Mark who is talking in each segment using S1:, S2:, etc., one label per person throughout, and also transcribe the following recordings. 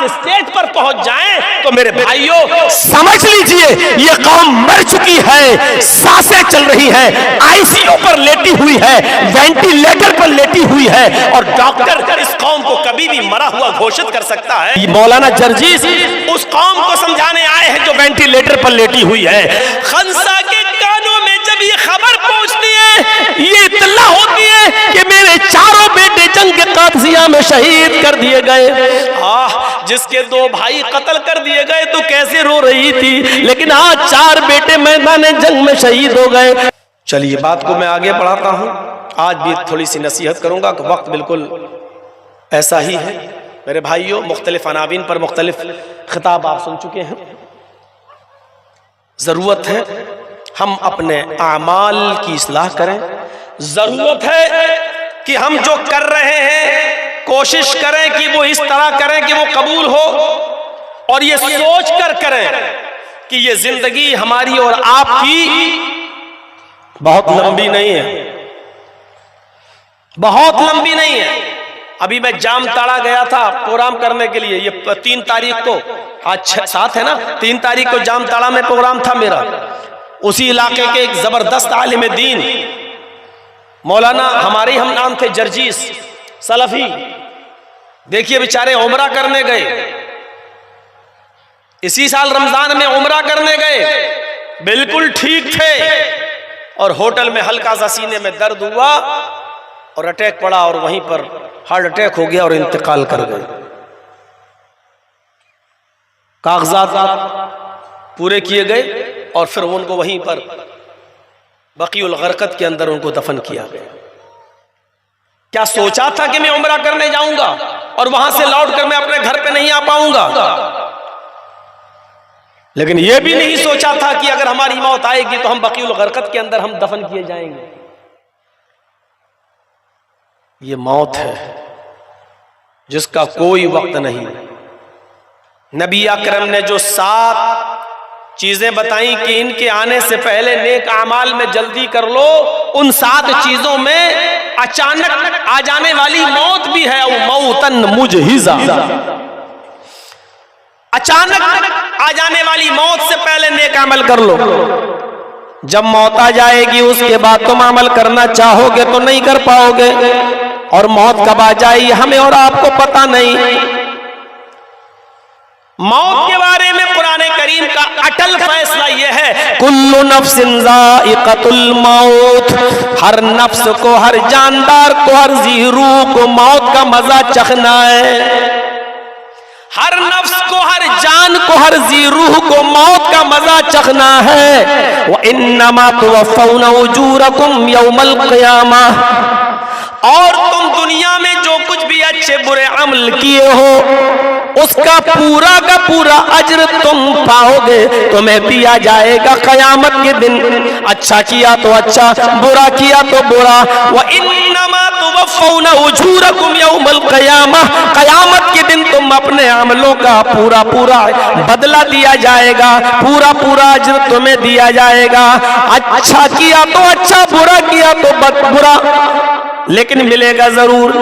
S1: Stage पर पहुंच जाएं तो मेरे भाइयों समझ लीजिए ये कौम मर चुकी है, सांसें चल रही हैं, आईसीयू पर लेटी हुई है, वेंटिलेटर पर लेटी हुई है, और डॉक्टर इस कौम को कभी भी मरा हुआ घोषित कर सकता है। मौलाना जर्जीस उस कौम को समझाने आए हैं जो वेंटिलेटर पर लेटी हुई है। खंसा के कानों में जब ये खबर पहुंचती है, ये इत्तला होती है कि मेरे चारों बेटे जंग कादसिया में शहीद कर दिए गए। जिसके 2 भाई कत्ल कर दिए गए तो कैसे रो रही थी, लेकिन आज 4 बेटे मैदान जंग में शहीद हो गए। चलिए बात को मैं आगे बढ़ाता हूं। आज भी थोड़ी सी नसीहत करूंगा कि वक्त बिल्कुल ऐसा ही है। मेरे भाइयों, मुख्तलिफ अनावीन पर मुख्तलिफ खिताब आप सुन चुके हैं। जरूरत है हम अपने आमाल की इस्लाह करें। जरूरत है कि हम जो कर रहे हैं कोशिश करें कि वो इस तरह करें कि वो कबूल हो, और ये सोच कर करें कि ये जिंदगी हमारी और आपकी बहुत लंबी नहीं है, बहुत लंबी नहीं है। अभी मैं जामताड़ा गया था प्रोग्राम करने के लिए, ये 3 तारीख को, आज 7 है ना, 3 तारीख को जामताड़ा में प्रोग्राम था मेरा। उसी इलाके के एक जबरदस्त आलिम दीन मौलाना हमारे हम नाम थे जर्जीस सलफी, देखिए बेचारे उमरा करने गए, इसी साल रमजान में उमरा करने गए, बिल्कुल ठीक थे, और होटल में हल्का सा सीने में दर्द हुआ और अटैक पड़ा, और वहीं पर हार्ट अटैक हो गया और इंतकाल कर गए। कागजात पूरे किए गए और फिर उनको वहीं पर बकीउल गरकत के अंदर उनको दफन किया गया। क्या सोचा था कि मैं उम्रा करने जाऊंगा और वहां से लौटकर मैं अपने घर पे नहीं आ पाऊंगा, लेकिन यह भी नहीं सोचा था कि अगर हमारी मौत आएगी तो हम बकीउल गरकत के अंदर हम दफन किए जाएंगे। ये मौत है जिसका कोई वक्त नहीं। नबी अकरम ने जो 7 चीजें बताई कि इनके आने से पहले नेक अमाल में जल्दी कर लो, उन 7 चीजों में अचानक आ जाने वाली मौत भी है। वो मौतन मुजहिजा, अचानक आ जाने वाली मौत से पहले नेक अमल कर लो। जब मौत आ जाएगी उसके बाद तुम अमल करना चाहोगे तो नहीं कर पाओगे, और मौत कब आ जाएगी हमें और आपको पता नहीं। मौत के बारे में कुरान करीम का अटल फैसला यह है, कुल्लु नफ्सिन ज़ाइक़तुल मौत, हर नफ्स को, हर जानदार को, हर जी रूह को मौत का मजा चखना है। हर नफ्स को, हर जान को, हर जी रूह को मौत का मजा चखना है। व इन्नमा तुवफ़्फ़ौना उजूरकुम यौमल क़ियामह, और तुम दुनिया में जो कुछ भी अच्छे बुरे अमल किए हो उसका पूरा का पूरा अज्र तुम पाओगे, तुम्हें दिया जाएगा क़यामत के दिन। अच्छा किया तो अच्छा, बुरा किया तो बुरा। व इन्नमा तुवफ़्फ़ौना उजूरकुम यौमल क़ियामह, क़यामत के दिन तुम अपने अमलों का पूरा पूरा बदला दिया जाएगा, पूरा पूरा अज्र तुम्हें दिया जाएगा। अच्छा किया तो अच्छा, बुरा किया तो बुरा, लेकिन मिलेगा जरूर।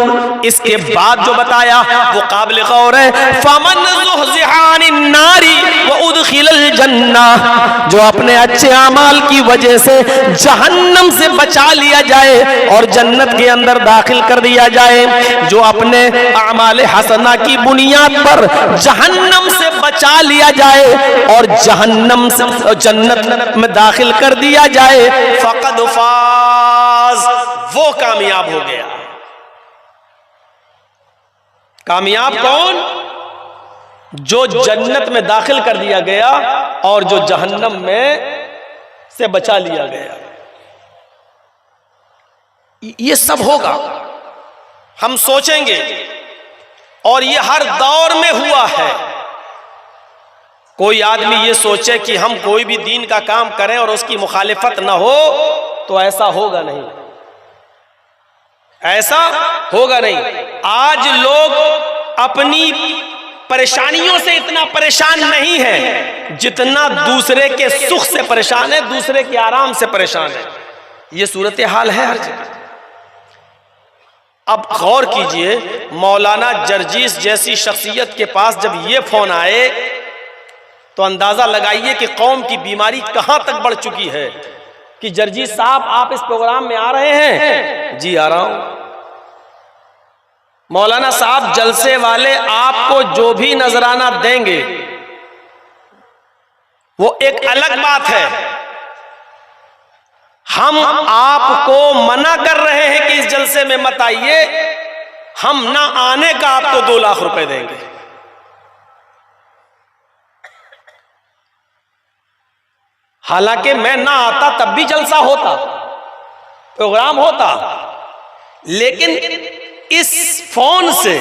S1: इसके बाद जो बताया वो काबिल गौर है, फमन ज़ुहज़िहा अनिन नारी व उदखिलल जन्नह, जो अपने अच्छे अमाल की वजह से जहन्नम से बचा लिया जाए और जन्नत के अंदर दाखिल कर दिया जाए, जो अपने अमाल हसना की बुनियाद पर जहन्नम से बचा लिया जाए और जहन्नम से जन्नत में दाखिल कर दिया जाए, फ़क़द फ़ाज़, वो कामयाब हो गया। कामयाब कौन? जो जन्नत में दाखिल कर दिया गया और जो जहन्नम में से बचा लिया गया। ये सब होगा, हम सोचेंगे, और ये हर दौर में हुआ है। कोई आदमी ये सोचे कि हम कोई भी दीन का काम करें और उसकी मुखालिफत ना हो, तो ऐसा होगा नहीं, ऐसा होगा नहीं। आज लोग अपनी परेशानियों से इतना परेशान नहीं है जितना दूसरे के सुख से परेशान है, दूसरे के आराम से परेशान है। ये सूरत हाल है हर जगह। अब गौर कीजिए, मौलाना जर्जीस जैसी शख्सियत के पास जब ये फोन आए तो अंदाजा लगाइए कि कौम की बीमारी कहां तक बढ़ चुकी है कि जर्जीस साहब आप इस प्रोग्राम में आ रहे हैं? जी आ रहा हूं। मौलाना साहब जलसे वाले आपको जो भी नजराना देंगे वो एक अलग बात है, हम आपको मना कर रहे हैं कि इस जलसे में मत आइए, हम ना आने का आपको 2 लाख रुपए देंगे। हालांकि मैं ना आता तब भी जलसा होता, प्रोग्राम होता, लेकिन इस फोन से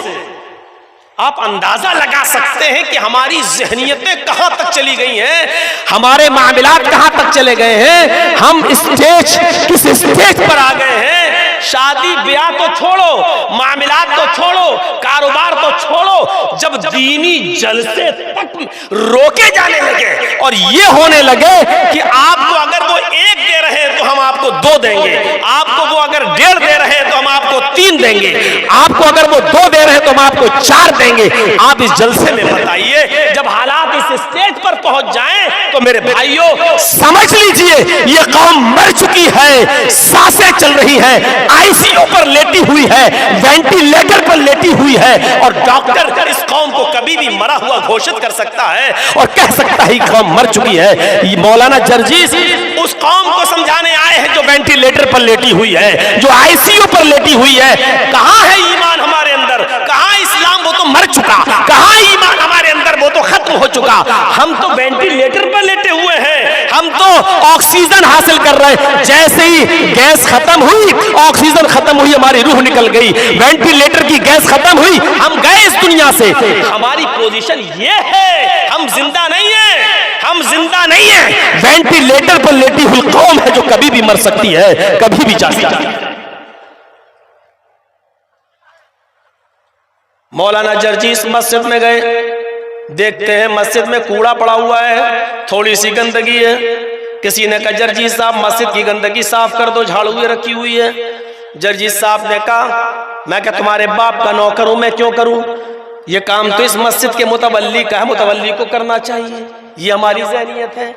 S1: आप अंदाजा लगा सकते हैं कि हमारी ज़हनियतें कहां तक चली गई हैं, हमारे मामलात कहां तक चले गए हैं, हम किस स्टेज पर आ गए हैं। शादी ब्याह तो छोड़ो, मामलात तो छोड़ो, कारोबार तो छोड़ो, जब दीनी जलसे तक रोके जाने लगे और ये होने लगे कि आपको अगर वो 1 दे रहे हैं तो हम आपको 2 देंगे, आपको वो अगर 1.5 दे रहे हैं तो हम आपको 3 देंगे, आपको अगर वो 2 दे रहे हैं तो हम आपको 4 देंगे। आप इस जलसे में बताइए, जब हालात इस स्टेज पर पहुंच जाएं तो मेरे भाइयों समझ लीजिए ये कौम मर चुकी है, सांसें चल रही हैं, आईसीयू पर लेटी हुई है, वेंटिलेटर पर लेटी हुई है, और डॉक्टर इस कौम को कभी भी मरा हुआ घोषित कर सकता है और कह सकता है कौम मर चुकी है। ये मौलाना जर्जीस उस कौम को समझाने आए हैं जो वेंटिलेटर पर लेटी हुई है, जो आईसीयू पर लेटी हुई है। कहां है ईमान हमारे अंदर? कहां इस्लाम? वो तो मर चुका। कहां ईमान हमारे अंदर? वो तो खत्म हो चुका। हम तो वेंटिलेटर पर लेटे हुए हैं, हम तो ऑक्सीजन हासिल कर रहे हैं। जैसे ही गैस खत्म हुई, ऑक्सीजन खत्म हुई, हमारी रूह निकल गई, वेंटिलेटर की गैस खत्म हुई, हम गए इस दुनिया से। हमारी पोजीशन ये है, हम जिंदा नहीं है, हम जिंदा नहीं है, वेंटिलेटर पर लेटी हुई कौम है जो कभी भी मर सकती है, कभी भी जा सकती है। मौलाना जर्जीस मस्जिद में गए, देखते हैं मस्जिद में कूड़ा पड़ा हुआ है, थोड़ी सी गंदगी है। किसी ने कहा जर्जीस साहब मस्जिद की गंदगी साफ कर दो, झाड़ू ये रखी हुई है। जर्जीस साहब ने कहा मैं क्या तुम्हारे बाप का नौकर हूं, मैं क्यों करूं? ये काम तो इस मस्जिद के मुतवल्ली का है, मुतवल्ली को करना चाहिए। ये हमारी ज़हनियत है।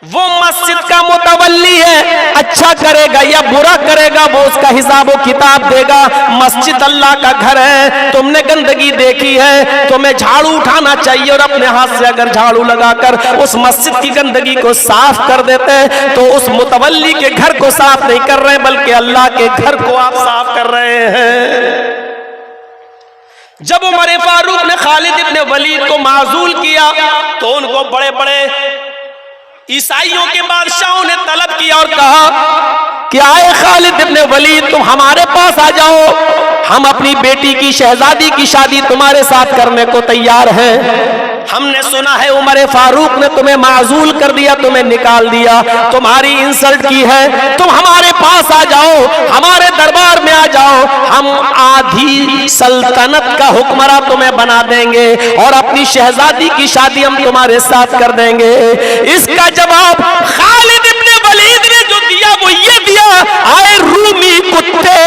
S1: वो मस्जिद का मुतवल्ली है, अच्छा करेगा या बुरा करेगा वो उसका हिसाब व किताब देगा। मस्जिद अल्लाह का घर है, तुमने गंदगी देखी है, तुम्हें झाड़ू उठाना चाहिए और अपने हाथ से अगर झाड़ू लगाकर उस मस्जिद की गंदगी को साफ कर देते हैं तो उस मुतवल्ली के घर को साफ नहीं कर रहे बल्कि अल्लाह के घर को आप साफ कर रहे हैं। जब उमर फारूक ने खालिद इब्ने वलीद को माजूल किया तो उनको बड़े बड़े ईसाइयों के बादशाहों ने तलब किया और कहा कि आए खालिद इब्ने वलीद तुम हमारे पास आ जाओ, हम अपनी बेटी की शहजादी की शादी तुम्हारे साथ करने को तैयार हैं। हमने सुना है उमर फारूक ने तुम्हें माजूल कर दिया, तुम्हें निकाल दिया, तुम्हारी इंसल्ट की है, तुम हमारे पास आ जाओ, हमारे दरबार में आ जाओ, हम आधी सल्तनत का हुक्मरान तुम्हें बना देंगे और अपनी शहजादी की शादी हम तुम्हारे साथ कर देंगे। इसका जवाब खालिद इब्ने वलीद ने जो दिया वो ये दिया, आए रूमी कुत्ते,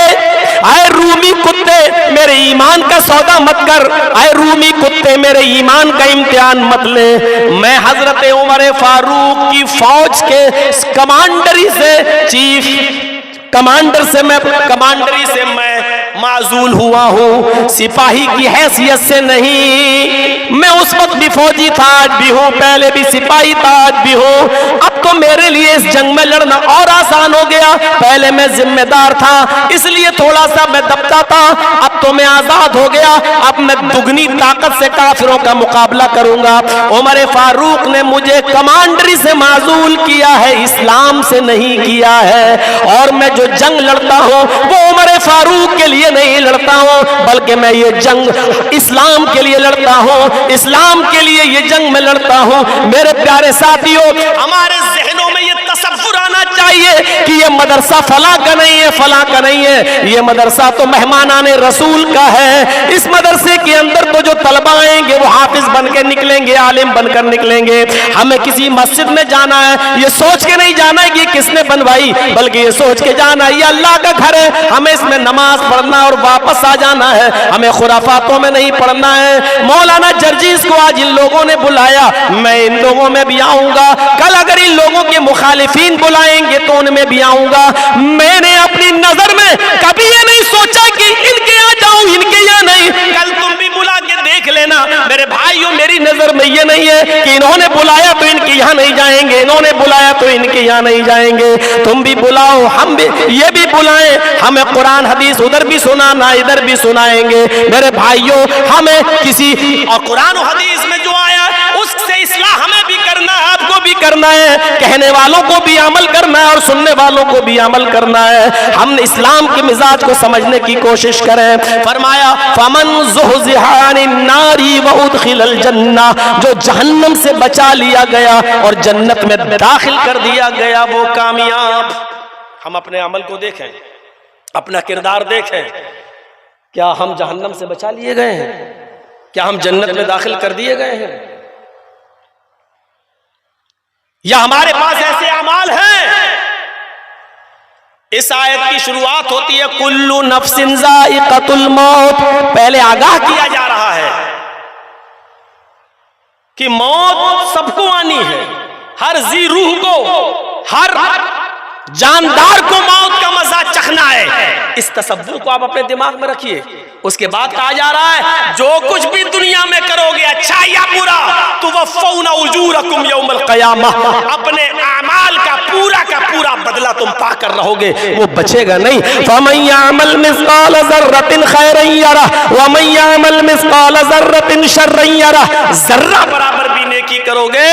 S1: आए रूमी कुत्ते मेरे ईमान का सौदा मत कर, आए रूमी कुत्ते मेरे ईमान का इम्तिहान मत ले। मैं हजरत उमर फारूक की फौज के कमांडरी से, चीफ कमांडर से मैं, कमांडरी से मैं माजूल हुआ हूँ, सिपाही की हैसियत से नहीं। मैं उस वक्त भी फौजी था, आज भी हूँ, पहले भी सिपाही था, आज भी हूँ। अब तो मेरे लिए इस जंग में लड़ना और आसान हो गया, पहले मैं जिम्मेदार था इसलिए थोड़ा सा मैं दबता था, अब तो मैं आजाद हो गया, अब मैं दुगनी ताकत से काफिरों का मुकाबला करूंगा। उमर फारूक ने मुझे कमांडरी से माजूल किया है, इस्लाम से नहीं किया है। और मैं जो जंग लड़ता हूँ वो उमर फारूक के लिए नहीं लड़ता हूँ बल्कि मैं ये जंग इस्लाम के लिए लड़ता हूँ, इस्लाम के लिए ये जंग में लड़ता हूँ। मेरे प्यारे साथियों, हमारे ज़हनों में ये तसव्वुर आना चाहिए कि ये मदरसा फला का नहीं है, फला का नहीं है, ये मदरसा तो मेहमानाने रसूल का है। इस मदरसे के अंदर तो जो तलबा आएंगे वो हाफिज बन के निकलेंगे, आलिम बनकर निकलेंगे। हमें किसी मस्जिद में जाना है, ये सोच के नहीं जाना है कि किसने बनवाई, बल्कि ये सोच के जाना है ये अल्लाह का घर है, हमें इसमें नमाज पढ़ना और वापस आ जाना है, हमें खुराफातों में नहीं पढ़ना है। मौलाना जर्जीस को आज इन लोगों ने बुलाया, मैं इन लोगों में भी आऊंगा। कल अगर इन लोगों के मुखालिफिन बुलाएंगे तो उनमें भी आऊंगा। मैंने अपनी नजर में कभी ये नहीं सोचा कि इनके यहाँ जाऊं, इनके यहाँ नहीं। कल तुम भी बुला के देख लेना मेरे भाइयों, मेरी नजर में ये नहीं है कि इन्होंने बुलाया तो इनके यहाँ नहीं जाएंगे, इन्होंने बुलाया तो इनके यहाँ नहीं जाएंगे। तुम भी बुलाओ, हम भी, ये भी बुलाएं, हमें कुरान हदीस उधर भी सुनाना, इधर भी सुनाएंगे। मेरे भाइयों, हमें किसी और कुरान हदीस में जो आया उससे इस्लाह हमें भी करना है, आपको भी करना है, कहने वालों को भी अमल करना है और सुनने वालों को भी अमल करना है। हम इस्लाम के मिजाज को समझने की कोशिश करें। फरमाया फमन ज़ुहज़िहा अनिन नारी व उदखिलल जन्ना, जो जहन्नम से बचा लिया गया और जन्नत में दाखिल कर दिया गया वो कामयाब। हम अपने अमल को देखें, अपना किरदार देखें, क्या हम जहन्नम से बचा लिए गए हैं? क्या हम जन्नत में दाखिल कर दिए गए हैं? या हमारे पास ऐसे अमाल हैं? इस आयत की शुरुआत होती है कुल्लु नफ्सिन ज़ाइक़तुल मौत। पहले आगाह किया जा रहा है कि मौत सबको आनी है, हर जी रूह को, हर जानदार को मौत का मजा चखना है। इस तसव्वुर को आप अपने दिमाग में रखिए। उसके बाद कहा जा रहा है जो कुछ भी दुनिया में करोगे, अच्छा या बुरा, तुवफ़्फ़ौना उजूरकुम यौमल क़यामह, अपने अमाल का पूरा बदला तुम पाकर रहोगे, वो बचेगा नहीं। फमन यअमल मिस्क़ाल ज़र्रतिन खैरन यरह व मन यअमल मिस्क़ाल ज़र्रतिन शर्रन यरह। जर्रा बराबर भी नेकी करोगे,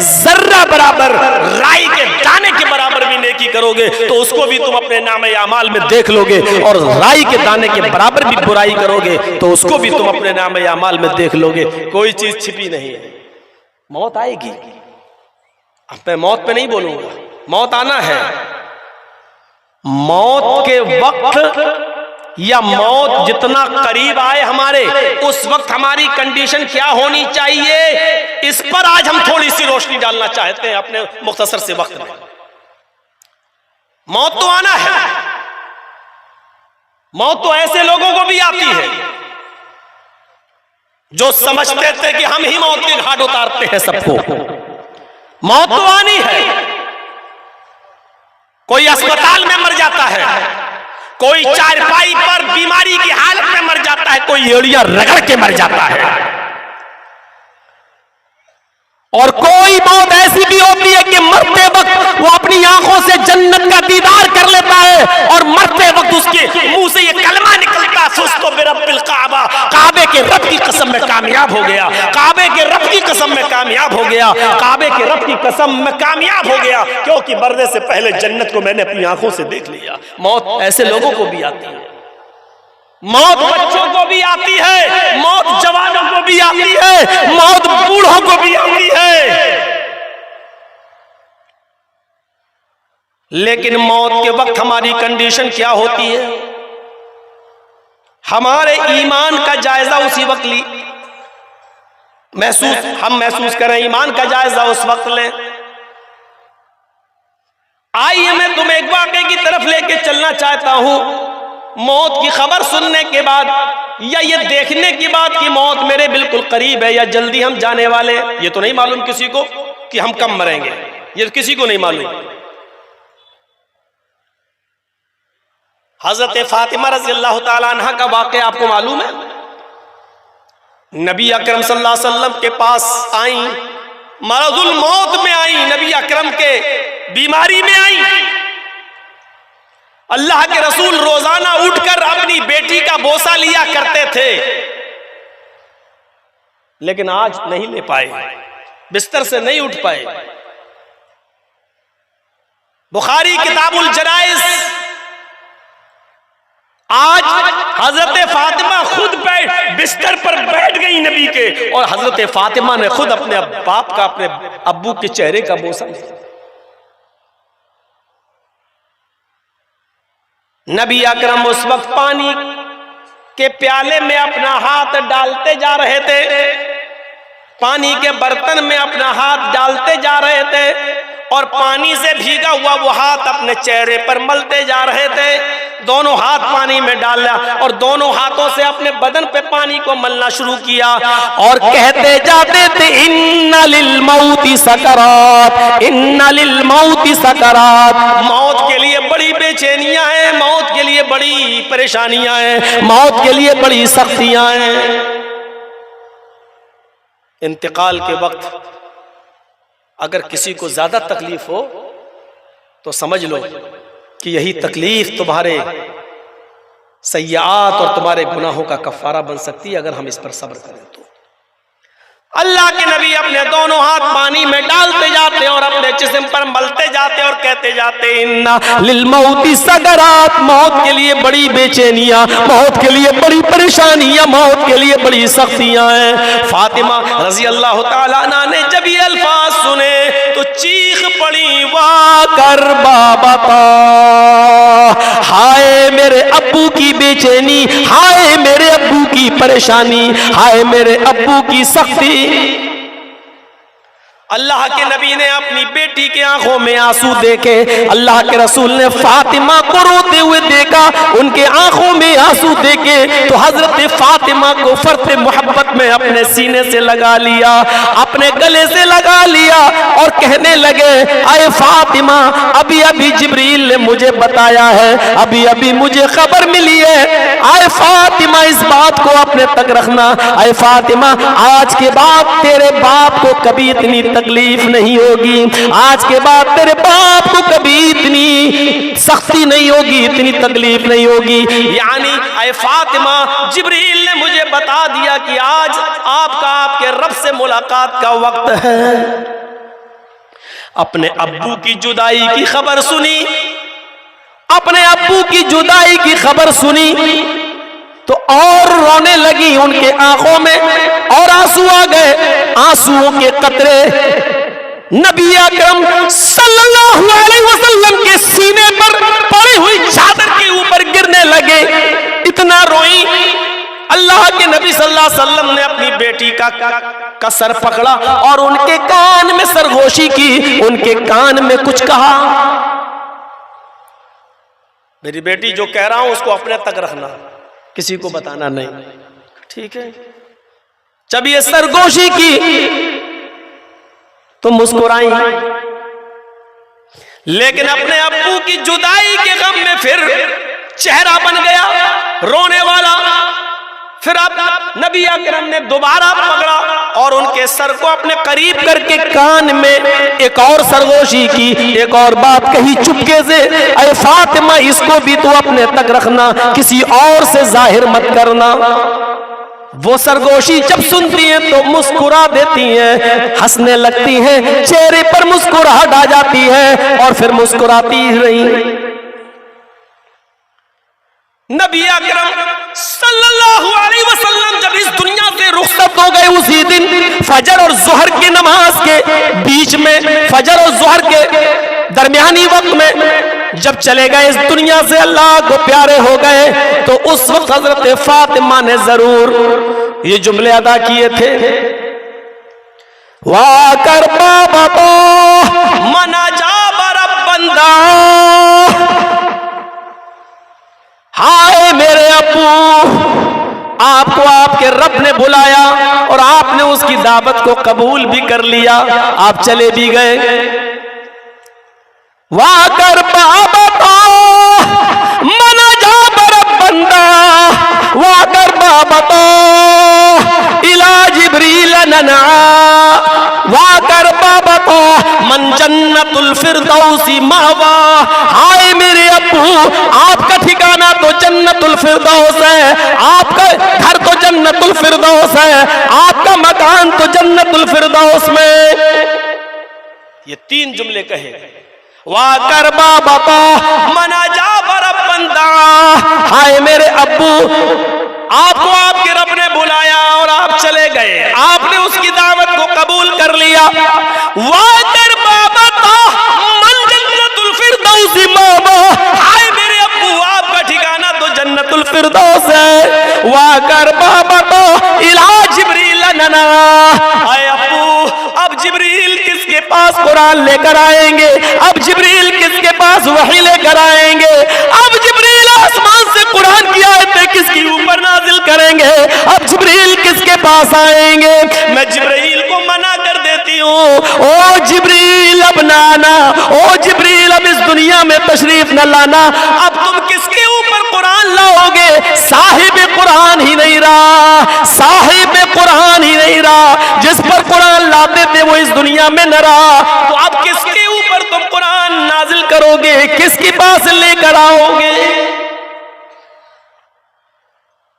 S1: जर्रा बराबर, राई के दाने के बराबर भी नेकी करोगे तो उसको भी तुम अपने नामे अमाल में देख लोगे, और राई के दाने के बराबर भी बुराई करोगे तो उसको भी तुम अपने नामे अमाल में देख लोगे। कोई चीज छिपी नहीं है। मौत आएगी, अब मैं मौत पे नहीं बोलूंगा, मौत आना है। मौत के वक्त या मौत जितना करीब आए हमारे, उस वक्त हमारी कंडीशन क्या होनी चाहिए, इस पर आज हम थोड़ी सी रोशनी डालना चाहते हैं अपने मुख्तसर से वक्त में। मौत तो आना है, मौत तो ऐसे लोगों को भी आती है जो समझते थे कि हम ही मौत के घाट उतारते हैं सबको। मौत तो आनी है। कोई अस्पताल में मर जाता है, कोई चारपाई पर बीमारी की हालत में मर जाता है, कोई एड़ियां रगड़ के मर जाता है, और कोई मौत ऐसी भी होती है कि मरते वक्त वो अपनी आंखों से जन्नत का दीदार कर लेता है और मरते वक्त उसके मुंह से ये कलमा निकलता, फुज़्तु बिरब्बिल काबा, काबे के रब की कसम में कामयाब हो गया, काबे के रब की कसम में कामयाब हो गया, काबे के रब की कसम में कामयाब हो गया, क्योंकि मरने से पहले जन्नत को मैंने अपनी आंखों से देख लिया। मौत ऐसे लोगों को भी आती है, मौत बच्चों को भी आती है, मौत जवानों को भी आती है, मौत बूढ़ों को भी आती है। लेकिन मौत के वक्त हमारी कंडीशन क्या होती है? हमारे ईमान का जायजा उसी वक्त हम महसूस करें, ईमान का जायजा उस वक्त लें। आइए मैं तुम्हें एक वाक़े की तरफ लेके चलना चाहता हूं। मौत की खबर सुनने के बाद या ये देखने के बाद कि मौत मेरे बिल्कुल करीब है या जल्दी हम जाने वाले, ये तो नहीं मालूम किसी को कि हम कब मरेंगे, ये तो किसी को नहीं मालूम। हजरत फातिमा रज़ी अल्लाह ताला अन्हा का वाक़या आपको मालूम है? नबी अकरम सल्लल्लाहु अलैहि वसल्लम के पास आई, मरजुल मौत में आई, नबी अकरम के बीमारी में आई। अल्लाह के रसूल रोजाना उठकर अपनी बेटी का बोसा लिया करते थे, लेकिन आज नहीं ले पाए, बिस्तर से नहीं उठ पाए। बुखारी किताबुल जनाइज, आज हजरत फातिमा खुद बिस्तर पर बैठ गई नबी के, और हजरत फातिमा ने खुद अपने बाप का, अपने अब्बू के चेहरे का बोसा लिया। नबी अकरम उस वक्त पानी के प्याले में अपना हाथ डालते जा रहे थे, पानी के बर्तन में अपना हाथ डालते जा रहे थे और पानी से भीगा हुआ वो हाथ अपने चेहरे पर मलते जा रहे थे। दोनों हाथ पानी में डाला और दोनों हाथों से अपने बदन पे पानी को मलना शुरू किया और कहते जाते थे इन्ना लिल मौति सकरात, इन्ना लिल मौति सकरात। मौत के लिए बड़ी बेचैनियां हैं, मौत के लिए बड़ी परेशानियां हैं, मौत के लिए बड़ी सख्तियां हैं। इंतकाल के वक्त अगर किसी को ज्यादा तकलीफ हो तो समझ लो कि यही तकलीफ तुम्हारे सय्यात और तुम्हारे गुनाहों का कफारा बन सकती है अगर हम इस पर सब्र करें तो। अल्लाह के नबी अपने दोनों हाथ पानी में डालते जाते और अपने जिस्म पर मलते जाते और कहते जाते इन्ना लिल मौति सकरात, मौत के लिए बड़ी बेचैनियां, मौत के लिए बड़ी परेशानियां, मौत के लिए बड़ी सख्तियां हैं। फातिमा रजी अल्लाह तआला अन्हा ने जब ये अल्फाज सुने तो चीख पड़ी, वाह कर बाबा, हाय मेरे अब्बू की बेचैनी, हाय मेरे अब्बू की परेशानी, हाय मेरे अब्बू की सख्ती। अल्लाह के नबी ने अपनी बेटी के आंखों में आंसू देखे, अल्लाह के रसूल ने फातिमा को रोते हुए देखा, उनके आंखों में आंसू देखे तो हजरत फातिमा को फर्ते मोहब्बत में अपने सीने से लगा लिया, अपने गले से लगा लिया और कहने लगे, आए फातिमा, अभी अभी जिब्रील ने मुझे बताया है, अभी अभी मुझे खबर मिली है, आए फातिमा इस बात को अपने तक रखना, आए फातिमा आज के बाद तेरे बाप को कभी इतनी तकलीफ नहीं होगी, आज के बाद तेरे बाप को कभी इतनी सख्ती नहीं होगी, इतनी तकलीफ नहीं होगी। यानी ऐ फातिमा, जिब्रील ने मुझे बता दिया कि आज आपका आपके रब से मुलाकात का वक्त है। अपने अब्बू की जुदाई की खबर सुनी, अपने अब्बू की जुदाई की खबर सुनी तो और रोने लगी उनके आंखों में और आंसू आ गए, आंसुओं के कतरे नबी अकरम सल्लल्लाहु अलैहि वसल्लम के सीने पर पड़ी हुई चादर के ऊपर गिरने लगे। इतना रोई, अल्लाह के नबी सल्लल्लाहु अलैहि वसल्लम ने अपनी बेटी का सर पकड़ा और उनके कान में सरगोशी की, उनके कान में कुछ कहा, मेरी बेटी जो कह रहा हूं उसको अपने तक रखना, किसी को बताना नहीं, ठीक है। जब ये सरगोशी की तो मुस्कुराई, लेकिन अपने अब्बू की जुदाई के गम में फिर चेहरा बन गया रोने वाला। फिर अब नबी अकरम ने दोबारा पकड़ा और उनके सर को अपने करीब करके कान में एक और सरगोशी की, एक और बात कही चुपके से, अरे फातिमा इसको भी तो अपने तक रखना, किसी और से जाहिर मत करना। वो सरगोशी जब सुनती हैं तो मुस्कुरा देती हैं, हंसने लगती हैं, चेहरे पर मुस्कुराहट आ जाती है और फिर मुस्कुराती रही। नबी अकरम सल्लल्लाहु अलैहि वसल्लम जब इस दुनिया से रुखसत हो गए, उसी दिन फजर और जोहर की नमाज के बीच में, फजर और जोहर के दरमियानी वक्त में जब चले गए इस दुनिया से, अल्लाह को प्यारे हो गए, तो उस वक्त हजरत फातिमा ने जरूर ये जुमले अदा किए थे, वाह कर बाबा तो मना जा बरब बंदा, हाय मेरे अब्बू, आपको आपके रब ने बुलाया और आपने उसकी दावत को कबूल भी कर लिया, आप चले भी गए। वाह कर बाबा तो मना जा बरब बंदा, वाह कर बाबा तो इला जिब्रील नना, वाह कर बाबा तो मन जन्नतुल फिरदौसी मावा, हाय मेरे अब्बू आपका ठिकाना तो जन्नतुल फिरदौस है, आपका घर तो जन्नतुल फिरदौस है, आपका मकान तो जन्नतुल फिरदौस में। ये तीन जुमले कहे, वाह कर बाबा तो मना जा बरब बंदा, हाय मेरे अब्बू आपको आपके रब ने बुलाया और आप चले गए, आपने उसकी दावत को कबूल कर लिया। वाह कर बाबा तो मन जन्नतुल फिरदौस मावा, हाय मेरे अब्बू आपका ठिकाना तो जन्नतुल फिरदौस है। वाह कर बाबा तो इला जिब्रील नना, हाय कुरान लेकर आएंगे। अब जिब्रील किसके पास वही लेकर आएंगे। अब जिब्रील आसमान से कुरान की आयतें किसके ऊपर नाजिल करेंगे। अब जिब्रील किसके पास आएंगे। मैं जिब्रील को मना कर देती हूँ, ओ जिब्रील अब ना आना, ओ जिब्रील अब इस दुनिया में तशरीफ न लाना। अब तुम किसके ऊपर कुरान लाओगे। साहिब कुरान ही नहीं रहा, साहिब कुरान ही नहीं रहा। जिस पर कुरान लाते थे वो इस दुनिया में न रहा, तो अब किसके ऊपर तुम कुरान नाजिल करोगे, किसके पास लेकर आओगे।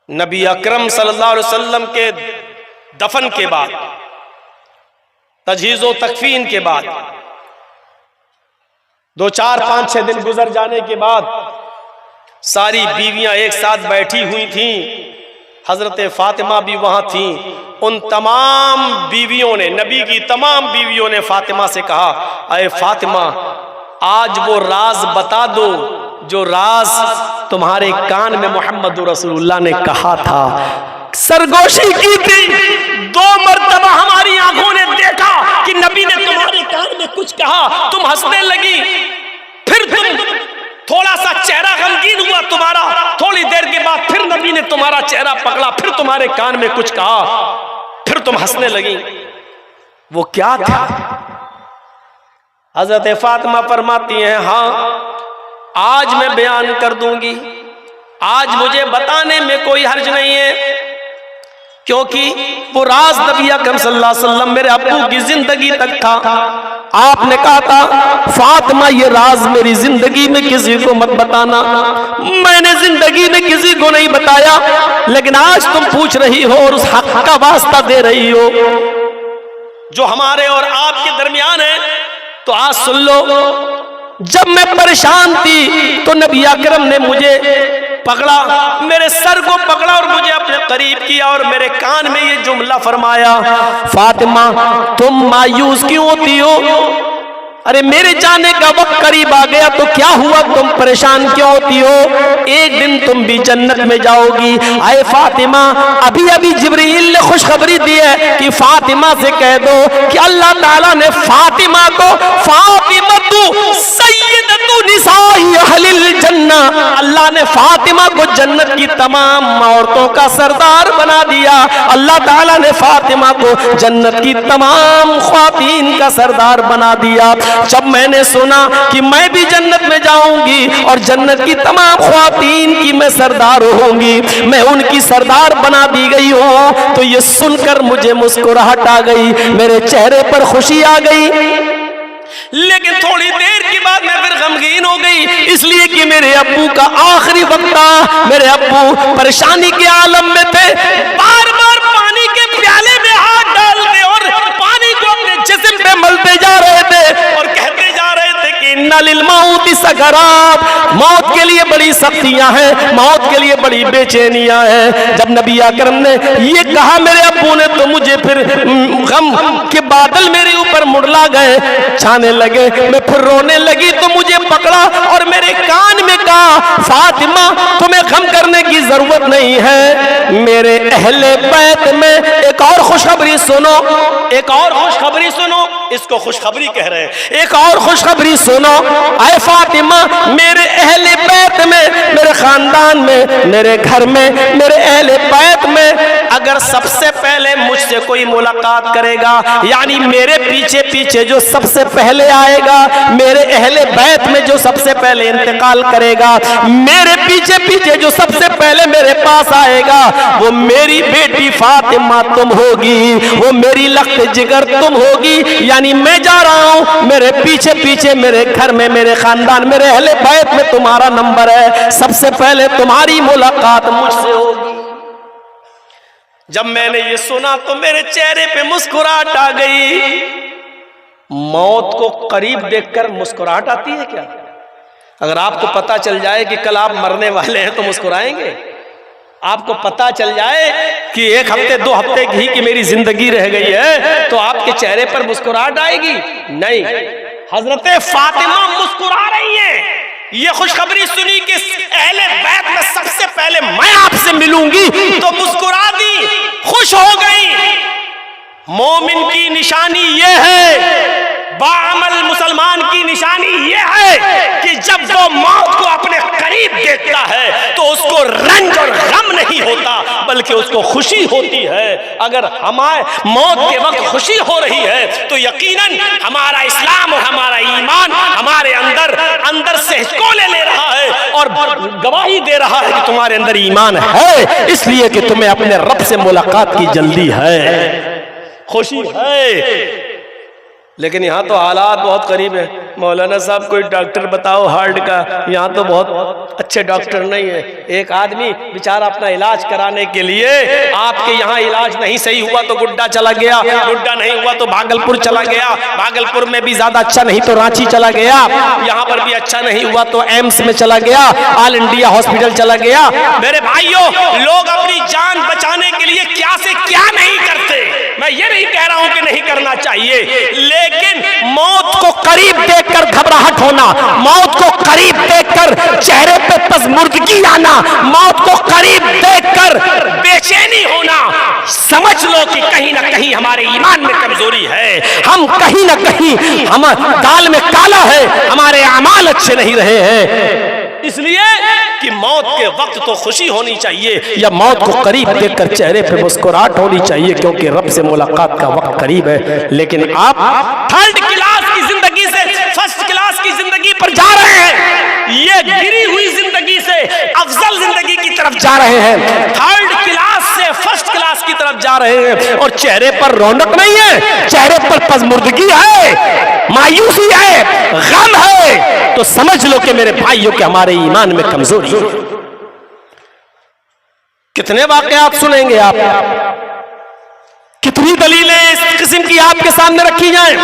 S1: नबी अकरम सल्लल्लाहु अलैहि वसल्लम के दफन के बाद, तजहीज़ो तकफीन के बाद, 2, 4, 5, 6 दिन गुजर जाने के बाद सारी बीवियां एक साथ बैठी हुई थीं। हजरत फातिमा भी वहां थीं। उन तमाम बीवियों ने, नबी की तमाम बीवियों ने फातिमा से कहा, अरे फातिमा, आज वो राज बता दो जो राज तुम्हारे कान में मोहम्मद रसूलुल्लाह ने कहा था। सरगोशी की थी। 2 मरतबा हमारी आंखों ने देखा कि नबी ने तुम्हारे कान में कुछ कहा, तुम हंसने लगी। फिर तुम थोड़ा सा चेहरा गमगीन हुआ तुम्हारा, थोड़ी देर के बाद फिर नबी ने तुम्हारा चेहरा पकड़ा, फिर तुम्हारे कान में कुछ कहा, फिर तुम हंसने लगी। वो क्या था। हजरत फातिमा फरमाती हैं, हाँ आज मैं बयान कर दूंगी, आज मुझे बताने में कोई हर्ज नहीं है, क्योंकि वो राज नबी अकरम सल्लल्लाहु अलैहि वसल्लम मेरे अब्बू की जिंदगी तक था। आपने कहा था फातिमा ये राज मेरी जिंदगी में किसी को मत बताना। मैंने जिंदगी में किसी को नहीं बताया, लेकिन आज तुम पूछ रही हो और उस हक का वास्ता दे रही हो जो हमारे और आपके दरमियान है, तो आज सुन लो। जब मैं परेशान थी तो नबी अकरम ने मुझे पकड़ा, मेरे सर को पकड़ा और मुझे अपने करीब किया और मेरे कान में ये जुमला फरमाया, फातिमा तुम मायूस क्यों होती हो। अरे मेरे जाने का वक्त करीब आ गया तो क्या हुआ, तुम परेशान क्यों होती हो, एक दिन तुम भी जन्नत में जाओगी। आए फातिमा, अभी अभी जिब्रील ने खुशखबरी दी है कि फातिमा से कह दो कि अल्लाह ताला ने फातिमा को फातिमतु सय्यदतु निसाई अहलिल जन्ना, अल्लाह ने फातिमा को जन्नत की तमाम औरतों का सरदार बना दिया। अल्लाह ताला ने फातिमा को जन्नत की तमाम ख्वातीन का सरदार बना दिया। जब मैंने सुना कि मैं भी जन्नत में जाऊंगी और जन्नत की तमाम ख्वातीन की मैं सरदार होंगी, मैं उनकी सरदार बना दी गई हूं, तो ये सुनकर मुझे मुस्कुराहट आ गई, मेरे चेहरे पर खुशी आ गई। लेकिन थोड़ी देर के बाद मैं फिर गमगीन हो गई, इसलिए कि मेरे अब्बू का आखिरी वक्त था। मेरे अब्बू परेशानी के आलम में थे, बार बार पानी के प्याले में हाथ डालते और पानी को अपने जिस्म पे मलते जा रहे थे और कहते जा रहे थे कि इन्ना लिल मौति सकरात, मौत के लिए बड़ी सख्तियां हैं, मौत के लिए बड़ी बेचैनियां हैं। जब नबी अकरम ने ये कहा मेरे अब्बू ने, तो मुझे फिर गम के बादल मेरे ऊपर मुड़ला गए, छाने लगे। मैं फिर रोने लगी तो मुझे पकड़ा और मेरे कान में कहा, फातिमा तुम्हें गम करने की जरूरत नहीं है, मेरे अहले बैत में एक और खुशखबरी सुनो, एक और खुशखबरी सुनो, इसको खुशखबरी कह रहे हैं, एक और खुशखबरी सुनो। आए फातिमा, मेरे अहले बैत में, मेरे खानदान में, मेरे घर में, मेरे अहले बैत में अगर सबसे पहले मुझसे कोई मुलाकात करेगा, यानी मेरे पीछे पीछे जो सबसे पहले आएगा, मेरे अहले बैत में जो सबसे पहले इंतकाल करेगा, मेरे पीछे पीछे जो सबसे पहले मेरे पास आएगा, वो मेरी बेटी फातिमा तुम होगी, वो मेरी लख्त जिगर तुम होगी। यानी मैं जा रहा हूं, मेरे पीछे पीछे मेरे घर में, मेरे खानदान, मेरे अहले बैत में तुम्हारा नंबर है, सबसे पहले तुम्हारी मुलाकात मुझसे होगी। जब मैंने ये सुना तो मेरे चेहरे पे मुस्कुराहट आ गई। मौत को करीब देखकर मुस्कुराहट आती है क्या? अगर आपको पता चल जाए कि कल आप मरने वाले हैं तो मुस्कुराएंगे? आपको पता चल जाए कि 1 हफ्ते 2 हफ्ते ही की मेरी जिंदगी रह गई है तो आपके चेहरे पर मुस्कुराहट आएगी? नहीं। हजरत फातिमा मुस्कुरा रही हैं। ये खुशखबरी सुनी कि अहले बैत में सबसे पहले मैं आपसे मिलूंगी, तो मुस्कुरा दी, खुश हो गई। मोमिन की निशानी ये है, बाअमल मुसलमान की निशानी यह है कि जब वो मौत को अपने करीब देखता है तो उसको रंज और गम नहीं होता, बल्कि उसको खुशी होती है। अगर हमारे मौत के वक्त खुशी हो रही है तो यकीनन हमारा इस्लाम और हमारा ईमान हमारे अंदर से हिचकोले ले रहा है और गवाही दे रहा है कि तुम्हारे अंदर ईमान है, इसलिए कि तुम्हें अपने रब से मुलाकात की जल्दी है, खुशी है। लेकिन यहाँ तो हालात बहुत करीब है। मौलाना साहब कोई डॉक्टर बताओ हार्ट का, यहाँ तो बहुत अच्छे डॉक्टर नहीं है। एक आदमी बेचारा अपना इलाज कराने के लिए, आपके यहाँ इलाज नहीं सही हुआ तो गुड्डा चला गया, गुड्डा नहीं हुआ तो भागलपुर चला गया, भागलपुर में भी ज्यादा अच्छा नहीं तो रांची चला गया, यहाँ पर भी अच्छा नहीं हुआ तो एम्स में चला गया, ऑल इंडिया हॉस्पिटल चला गया। मेरे भाइयों, लोग अपनी जान बचाने के लिए क्या से क्या नहीं करते। मैं ये नहीं कह रहा हूं कि नहीं करना चाहिए, लेकिन मौत को करीब देखकर घबराहट होना, मौत को करीब देखकर चेहरे पे पसमुर्दगी आना, मौत को करीब देखकर बेचैनी होना, समझ लो कि कहीं ना कहीं हमारे ईमान में कमजोरी है। हम कहीं ना कहीं हम दाल में काला है, हमारे अमाल अच्छे नहीं रहे हैं। इसलिए कि मौत के वक्त तो खुशी होनी चाहिए, या मौत को करीब देखकर चेहरे पे मुस्कुराहट होनी चाहिए, क्योंकि रब से मुलाकात का वक्त करीब है। लेकिन आप थर्ड क्लास की जिंदगी से फर्स्ट क्लास की जिंदगी पर जा रहे हैं, ये गिरी हुई जिंदगी से अफजल जिंदगी की तरफ जा रहे हैं, थर्ड क्लास से फर्स्ट क्लास की तरफ जा रहे हैं, और चेहरे पर रौनक नहीं है, चेहरे पर पसमुर्दगी है, मायूसी है, गम है। तो समझ लो कि मेरे भाइयों के हमारे ईमान में कमजोरी। कितने वाकयात सुनेंगे आप, कितनी दलीलें इस किस्म की आपके सामने रखी जाएं।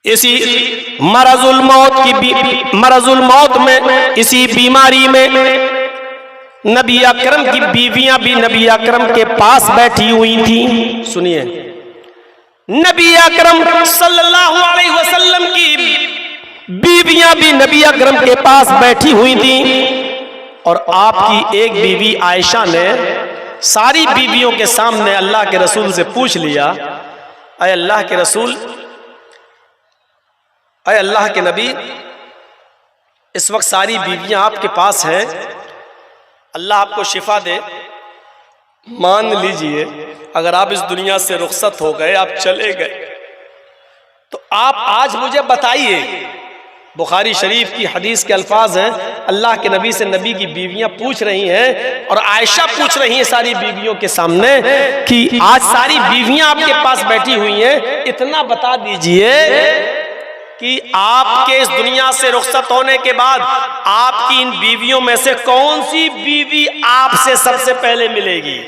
S1: इसी मरजुल मौत में, इसी बीमारी में नबी अकरम की बीवियां भी नबी अकरम के पास बैठी हुई थी। सुनिए, नबी अकरम सल्लल्लाहु अलैहि वसल्लम की बीवियां भी नबी अकरम के पास बैठी हुई थी, और आपकी एक बीवी आयशा ने सारी बीवियों के सामने अल्लाह के रसूल से पूछ लिया, अय अल्लाह के रसूल, अय अल्लाह के नबी, इस वक्त सारी बीवियां आपके पास हैं, अल्लाह आपको शिफा दे, मान लीजिए अगर आप इस दुनिया से रुखसत हो गए, आप चले गए, तो आप आज मुझे बताइए, बुखारी शरीफ की हदीस के अल्फाज हैं, अल्लाह के नबी से नबी की बीवियां पूछ रही हैं, और आयशा पूछ रही हैं सारी बीवियों के सामने कि आज सारी बीवियां आपके पास बैठी हुई हैं, इतना बता दीजिए कि आपके इस दुनिया से रुखसत होने के बाद आपकी इन बीवियों में से कौन सी बीवी आपसे सबसे पहले मिलेगी।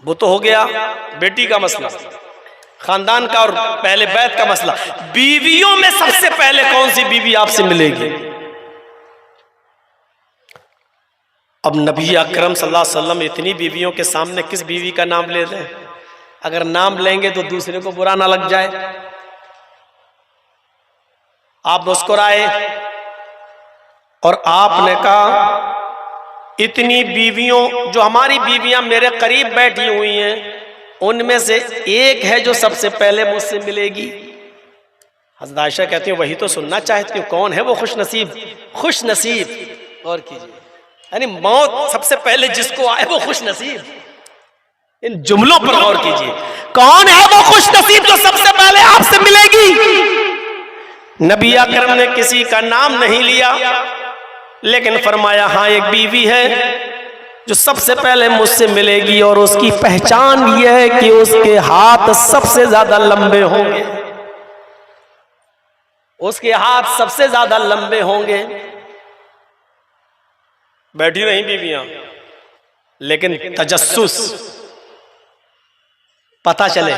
S1: वो तो हो गया बेटी का मसला, खानदान का और पहले बैत का मसला। बीवियों में सबसे पहले कौन सी बीवी आपसे मिलेगी। अब नबी अकरम सल्लल्लाहु अलैहि वसल्लम इतनी बीवियों के सामने किस बीवी का नाम ले रहे हैं। अगर नाम लेंगे तो दूसरे को बुरा ना लग जाए। आप मुस्कुराए और आपने कहा इतनी बीवियों, जो हमारी बीवियां मेरे करीब बैठी हुई हैं, उनमें से एक है जो सबसे पहले मुझसे मिलेगी। हज़रत आयशा कहती है वही तो सुनना चाहती हूँ, कौन है वो खुश नसीब। खुश नसीब, गौर कीजिए, यानी मौत सबसे पहले जिसको आए वो खुश नसीब। इन जुमलों पर गौर कीजिए, कौन है वो खुश नसीब जो सबसे पहले आपसे मिलेगी। नबी अकरम ने किसी का नाम नहीं लिया, लेकिन फरमाया हाँ एक बीवी है जो सबसे पहले मुझसे मिलेगी, और उसकी पहचान यह है कि उसके हाथ सबसे ज्यादा लंबे होंगे। उसके हाथ सबसे ज्यादा लंबे होंगे। बैठी रही बीवियां, लेकिन तजस्सुस पता चले।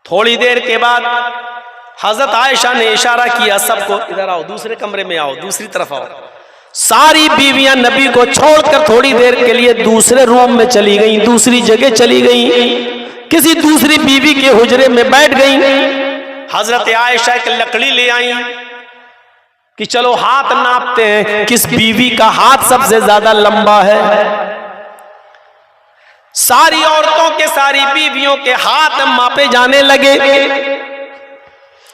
S1: थोड़ी देर के बाद हजरत आयशा ने इशारा किया सबको इधर आओ, दूसरे कमरे में आओ, दूसरी तरफ आओ। सारी बीवियां नबी को छोड़कर थोड़ी देर के लिए दूसरे रूम में चली गई, दूसरी जगह चली गई, किसी दूसरी बीवी के हुजरे में बैठ गई। हजरत आयशा एक लकड़ी ले आई कि चलो हाथ नापते हैं किस बीवी का हाथ सबसे ज्यादा लंबा है। सारी औरतों के, सारी बीवियों के हाथ मापे जाने लगे।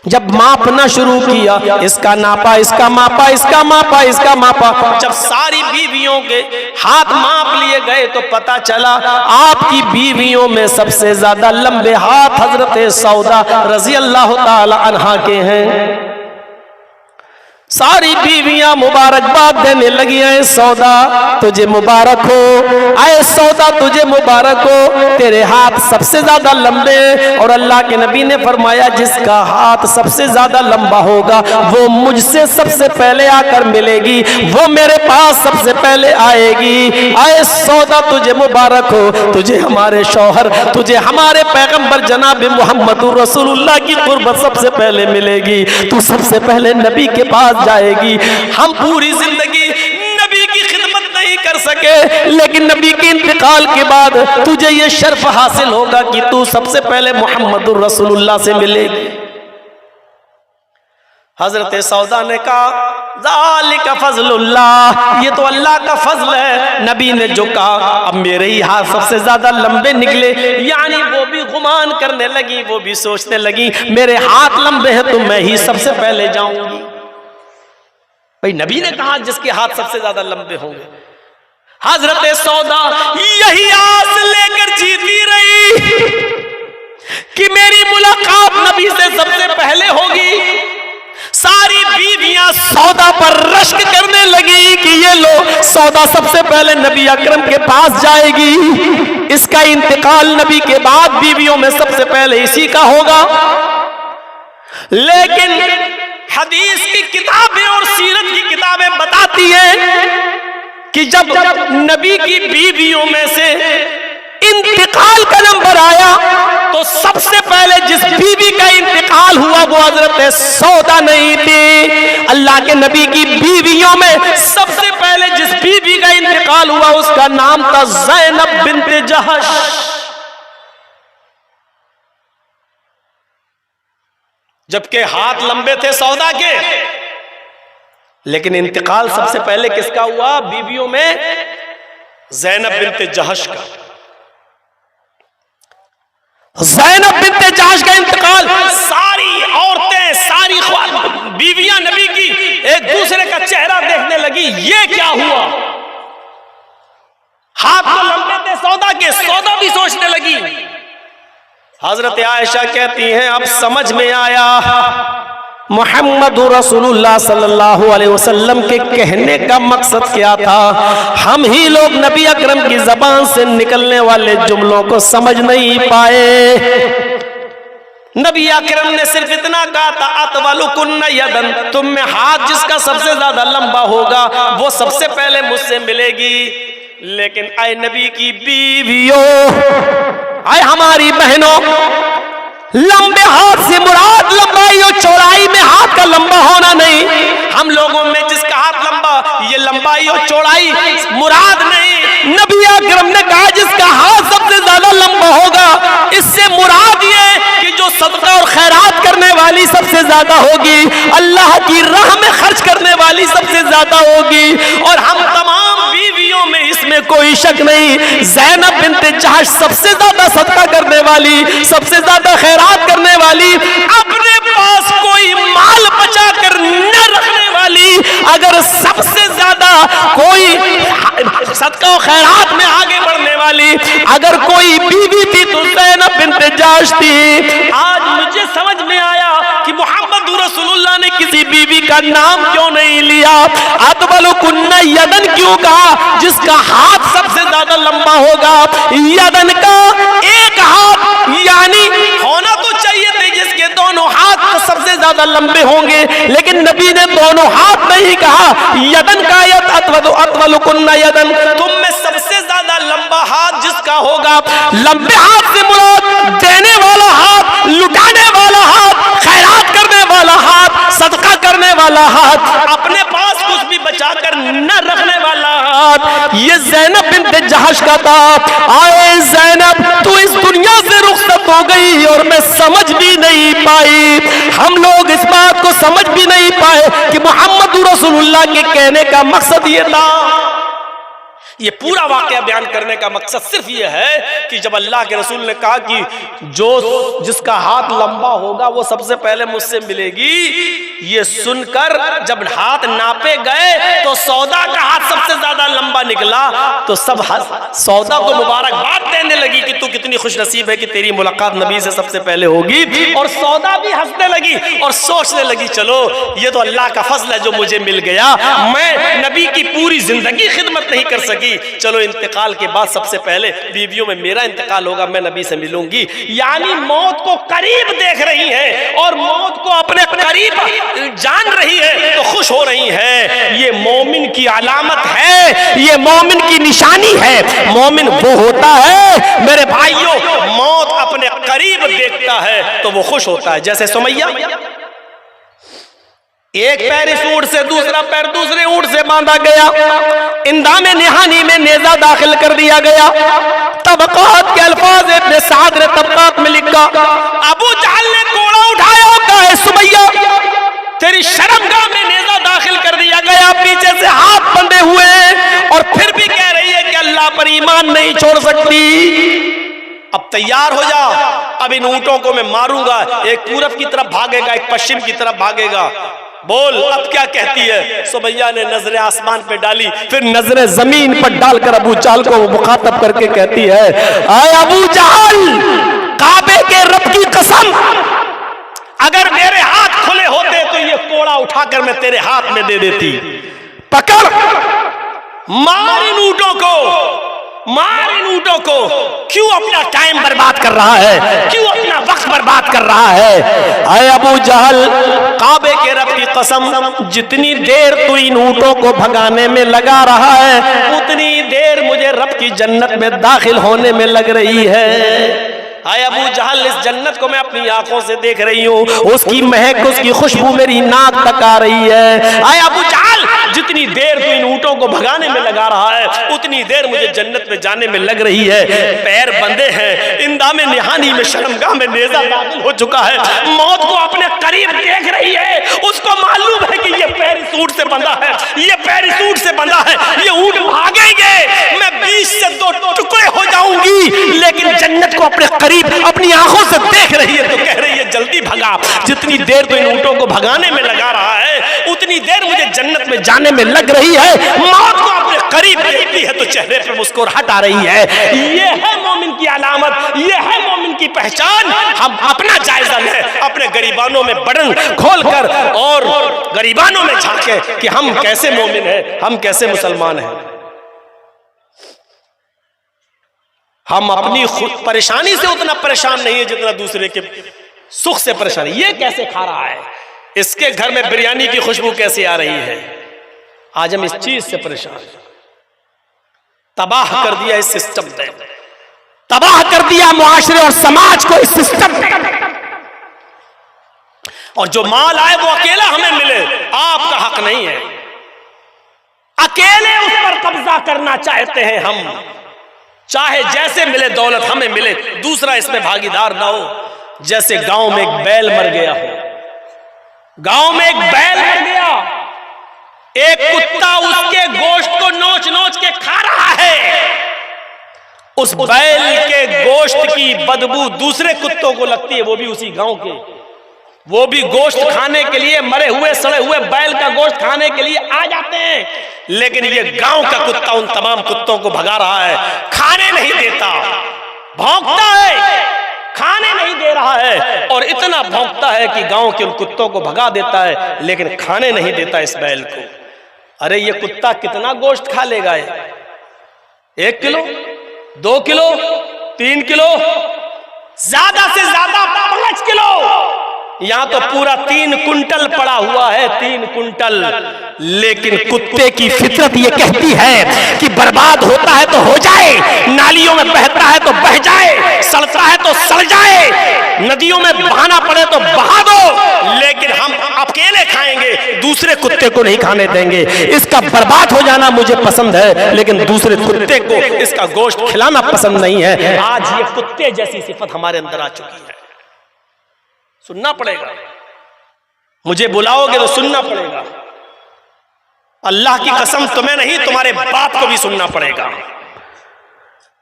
S1: जब मापना शुरू किया, इसका नापा, इसका मापा, इसका मापा, इसका मापा, जब सारी बीवियों के हाथ माप लिए गए तो पता चला आपकी बीवियों में सबसे ज्यादा लंबे हाथ हजरत सौदा रजी अल्लाह ताला अन्हा के हैं। सारी बीवियां मुबारकबाद देने लगी, आए सौदा तुझे मुबारक हो, आए सौदा तुझे मुबारक हो, तेरे हाथ सबसे ज्यादा लंबे हैं। और अल्लाह के नबी ने फरमाया जिसका हाथ सबसे ज्यादा लंबा होगा वो मुझसे सबसे पहले आकर मिलेगी, वो मेरे पास सबसे पहले आएगी। आए सौदा तुझे मुबारक हो, तुझे हमारे शौहर, तुझे हमारे पैगंबर जनाब मोहम्मदुर रसूलुल्लाह की कुर्बत सबसे पहले मिलेगी, तू सबसे पहले नबी के पास जाएगी। हम पूरी जिंदगी नबी की खिदमत नहीं कर सके, लेकिन नबी के इंतकाल के बाद तुझे ये शर्फ हासिल होगा कि तू सबसे पहले मोहम्मदुर रसूलुल्लाह से मिलेगी। हजरत सौदा ने कहा ज़ालिका फ़ज़लुल्लाह, ये तो अल्लाह का फजल है। नबी ने जो कहा, अब मेरे ही हाथ सबसे ज्यादा लंबे निकले, यानी वो भी गुमान करने लगी, वो भी सोचने लगी मेरे हाथ लंबे हैं तो मैं ही सबसे पहले जाऊंगी। भाई नबी ने कहा जिसके हाथ सबसे ज्यादा लंबे होंगे। हजरत सौदा यही आस लेकर जीती रही कि मेरी मुलाकात नबी से सबसे पहले होगी। सारी बीवियां सौदा पर रश्क करने लगी कि ये लो सौदा सबसे पहले नबी अकरम के पास जाएगी, इसका इंतकाल नबी के बाद बीवियों में सबसे पहले इसी का होगा। लेकिन हदीस की किताबें और सीरत की किताबें बताती हैं कि जब नबी की बीवियों में से इंतकाल का नंबर आया तो सबसे पहले जिस बीवी का इंतकाल हुआ वो हजरत सौदा नहीं थी। अल्लाह के नबी की बीवियों में सबसे पहले जिस बीवी का इंतकाल हुआ उसका नाम था ज़ैनब बिन्त जहश। जबकि हाथ लंबे थे सौदा के, लेकिन इंतकाल सबसे पहले किसका हुआ? बीवियों में ज़ैनब बिन्त जहश का। ज़ैनब बिन्त जहश का इंतकाल, सारी औरतें, सारी बीवियां नबी की एक दूसरे का चेहरा देखने लगी, ये क्या हुआ? हाथ तो लंबे थे सौदा के, सौदा भी सोचने लगी। हजरत आयशा कहती हैं अब समझ में आया मुहम्मदुर रसूलुल्लाह सल्लल्लाहु अलैहि वसल्लम के कहने का मकसद क्या था। हम ही लोग नबी अकरम की जबान से निकलने वाले जुमलों को समझ नहीं पाए। नबी अकरम ने सिर्फ इतना कहा था अतवलुकुन्ना यदन, तुम में हाथ जिसका सबसे ज्यादा लंबा होगा वो सबसे पहले मुझसे मिलेगी। लेकिन आए नबी की बीवियों, आए हमारी बहनों, लंबे हाथ से मुराद लंबाई और चौड़ाई में हाथ का लंबा होना नहीं। हम लोगों में जिसका हाथ लंबा, ये लंबाई और चौड़ाई मुराद नहीं। नबी अकरम ने कहा जिसका हाथ सबसे ज्यादा लंबा होगा, इससे मुराद ये कि जो सदका और खैरात करने वाली सबसे ज्यादा होगी, अल्लाह की राह में खर्च करने वाली सबसे ज्यादा होगी। और हम तमाम बीवियों में इसमें कोई शक नहीं, ज़ैनब बिन्त जहश सबसे ज्यादा सदका करने वाली, सबसे ज्यादा खैरात करने वाली, अपने पास कोई माल बचा कर न रखने वाली, अगर सबसे ज्यादा कोई सदका और खैरात में आगे बढ़ने वाली अगर कोई बीवी थी तो ज़ैनब बिन्त जहश थी। आज मुझे समझ में आया कि मोहम्मद रसूलुल्लाह ने किसी बीवी का नाम क्यों नहीं लिया, अतवलुकुन्ना यदन क्यों कहा? जिसका हाथ सबसे ज्यादा लंबा होगा। यदन का एक हाथ यानी होना तो चाहिए थे जिसके दोनों हाथ सबसे ज्यादा लंबे होंगे, लेकिन नबी ने दोनों हाथ नहीं कहा, यदन का अतवलुकुन्ना यदन, तुम में सबसे ज्यादा लंबा हाथ जिसका होगा। लंबे हाथ से मुराद देने वाला हाथ, लुटाने वाला हाथ, खैरात करने वाला हाथ, सदका करने वाला हाथ, अपने पास कुछ भी बचाकर न रखने वाला हाथ, ये ज़ैनब बिन्त जहश का था। आए ज़ैनब, तू इस दुनिया से रुखसत हो गई और मैं समझ भी नहीं पाई। हम लोग इस बात को समझ भी नहीं पाए कि मोहम्मद रसूलुल्लाह के कहने का मकसद ये था ये पूरा वाकया बयान करने का मकसद सिर्फ ये है कि जब अल्लाह के रसूल ने कहा कि जिसका हाथ लंबा होगा वो सबसे पहले मुझसे मिलेगी, ये सुनकर जब हाथ नापे गए तो सौदा का हाथ सबसे ज्यादा लंबा निकला, तो सब सौदा को मुबारकबाद देने लगी कि तू कितनी खुशनसीब है कि तेरी मुलाकात नबी से सबसे पहले होगी। और सौदा भी हंसने लगी और सोचने लगी, चलो ये तो अल्लाह का फजल है जो मुझे मिल गया, मैं नबी की पूरी जिंदगी खिदमत नहीं कर सकी, चलो इंतकाल के बाद सबसे पहले बीवियों में मेरा इंतकाल होगा, मैं नबी से मिलूंगी। यानी मौत को करीब देख रही है और मौत को अपने करीब जान रही है तो खुश हो रही है। ये मोमिन की अलामत है, ये मोमिन की निशानी है। मोमिन वो होता है मेरे भाइयों, मौत अपने करीब देखता है तो वो खुश होता है। जैसे सुमैया, एक पैर इस ऊंट से, दूसरा पैर दूसरे ऊंट से बांधा गया, इंदामे निहानी में नेजा दाखिल कर दिया गया। तबकात के अल्फाज इब्ने साद ने तबकात में लिखा, अबू जहल ने कोड़ा उठाया होता है, सुमैया तेरी शर्मगाह में नेजा दाखिल कर दिया गया, पीछे से हाथ बंधे हुए और फिर भी कह रही है कि अल्लाह पर ईमान नहीं छोड़ सकती। अब तैयार हो जा, अब इन ऊंटों को मैं मारूंगा, एक पूरब की तरफ भागेगा, एक पश्चिम की तरफ भागेगा। बोल अब क्या कहती है? सुमैया ने नजरें आसमान पे डाली, फिर नजरें जमीन पर डालकर अबू जहल को मुखातब करके कहती है, आए अबू जहल, काबे के रब की कसम, अगर मेरे हाथ खुले होते तो ये कोड़ा उठाकर मैं तेरे हाथ में दे देती। पकड़, मार इन ऊंटों को, मार इन ऊंटों को। क्यों अपना टाइम बर्बाद कर रहा है, क्यों अपना वक्त बर्बाद कर रहा है? आए अबू जहल, काबे के रब की कसम, जितनी देर तू इन ऊंटों को भगाने में लगा रहा है उतनी देर मुझे रब की जन्नत में दाखिल होने में लग रही है। आए अबू जहल, इस जन्नत को मैं अपनी आंखों से देख रही हूँ, उसकी महक, उसकी खुशबू मेरी नाक तक आ रही है। आए अबू जहल, जितनी देर तू इन ऊंटों को भगाने में लगा रहा है उतनी देर मुझे जन्नत में जाने में लग रही है। पैर बंधे हैं, इंदामे निहानी में शर्मगाह में नेजा दाखिल हो चुका है, मौत को अपने करीब देख रही है, उसको मालूम है कि ये पैर इस ऊंट से बंधा है, ये पैर इस ऊंट से बंधा है, ये ऊंट भागेंगे, मैं 20 से 2 टुकड़े हो जाऊंगी, लेकिन जन्नत को अपने करीब अपनी आंखों से देख रही है तो कह रही है जल्दी भगा। जितनी देर तो इन ऊंटों को भगाने में लगा रहा है उतनी देर मुझे जन्नत में जाने में लग रही है। मौत को अपने करीब देखती है तो चेहरे पर मुस्कुराहट आ रही है। ये है मोमिन की अलामत, ये है मोमिन की पहचान। हम अपना जायजा लें, अपने गरीबानों में बटन खोलकर और गरीबानों में झांके कि हम कैसे मोमिन हैं, हम कैसे मुसलमान हैं। हम अपनी खुद परेशानी से उतना परेशान नहीं है जितना दूसरे के सुख से परेशानी। ये कैसे खा रहा है, इसके घर में बिरयानी की खुशबू कैसे आ रही है, आज हम इस चीज से परेशान हैं। तबाह कर दिया इस सिस्टम ने, तबाह कर दिया मुआशरे और समाज को इस सिस्टम ने। और जो माल आए वो अकेला हमें मिले, आपका हक नहीं है। अकेले उस पर कब्जा करना चाहते हैं हम, चाहे जैसे मिले दौलत हमें मिले, दूसरा इसमें भागीदार ना हो। जैसे गांव में एक बैल मर गया हो, गांव में एक बैल मर गया, एक कुत्ता उसके गोश्त को नोच नोच के खा रहा है, उस बैल के गोश्त की बदबू दूसरे कुत्तों को लगती है, वो भी उसी गांव के, वो भी गोश्त खाने के लिए, मरे हुए सड़े हुए बैल का गोश्त खाने के लिए आ जाते हैं। लेकिन ये गांव का कुत्ता उन तमाम कुत्तों को भगा रहा है, खाने नहीं देता, भौंकता है, खाने नहीं दे रहा है, और इतना भौंकता है कि गांव के उन कुत्तों को भगा देता है, लेकिन खाने नहीं देता इस बैल को। अरे ये कुत्ता कितना गोश्त खा लेगा? 1 किलो, 2 किलो, 3 किलो, ज्यादा से ज्यादा 5 किलो। यहां तो पूरा 3 कुंटल पड़ा हुआ है, 3 कुंटल। लेकिन कुत्ते की फितरत ये कहती है कि बर्बाद होता है तो हो जाए, नालियों में बहता है तो बह जाए, सड़ता है तो सड़ जाए, नदियों में बहाना पड़े तो बहा दो, लेकिन हम अकेले खाएंगे, दूसरे कुत्ते को नहीं खाने देंगे। इसका बर्बाद हो जाना मुझे पसंद है, लेकिन दूसरे कुत्ते को इसका गोश्त खिलाना पसंद नहीं है। आज ये कुत्ते जैसी सिफत हमारे अंदर आ चुकी है। सुनना पड़ेगा, मुझे बुलाओगे तो सुनना पड़ेगा। अल्लाह की कसम तुम्हें नहीं, तुम्हारे बाप को भी सुनना पड़ेगा।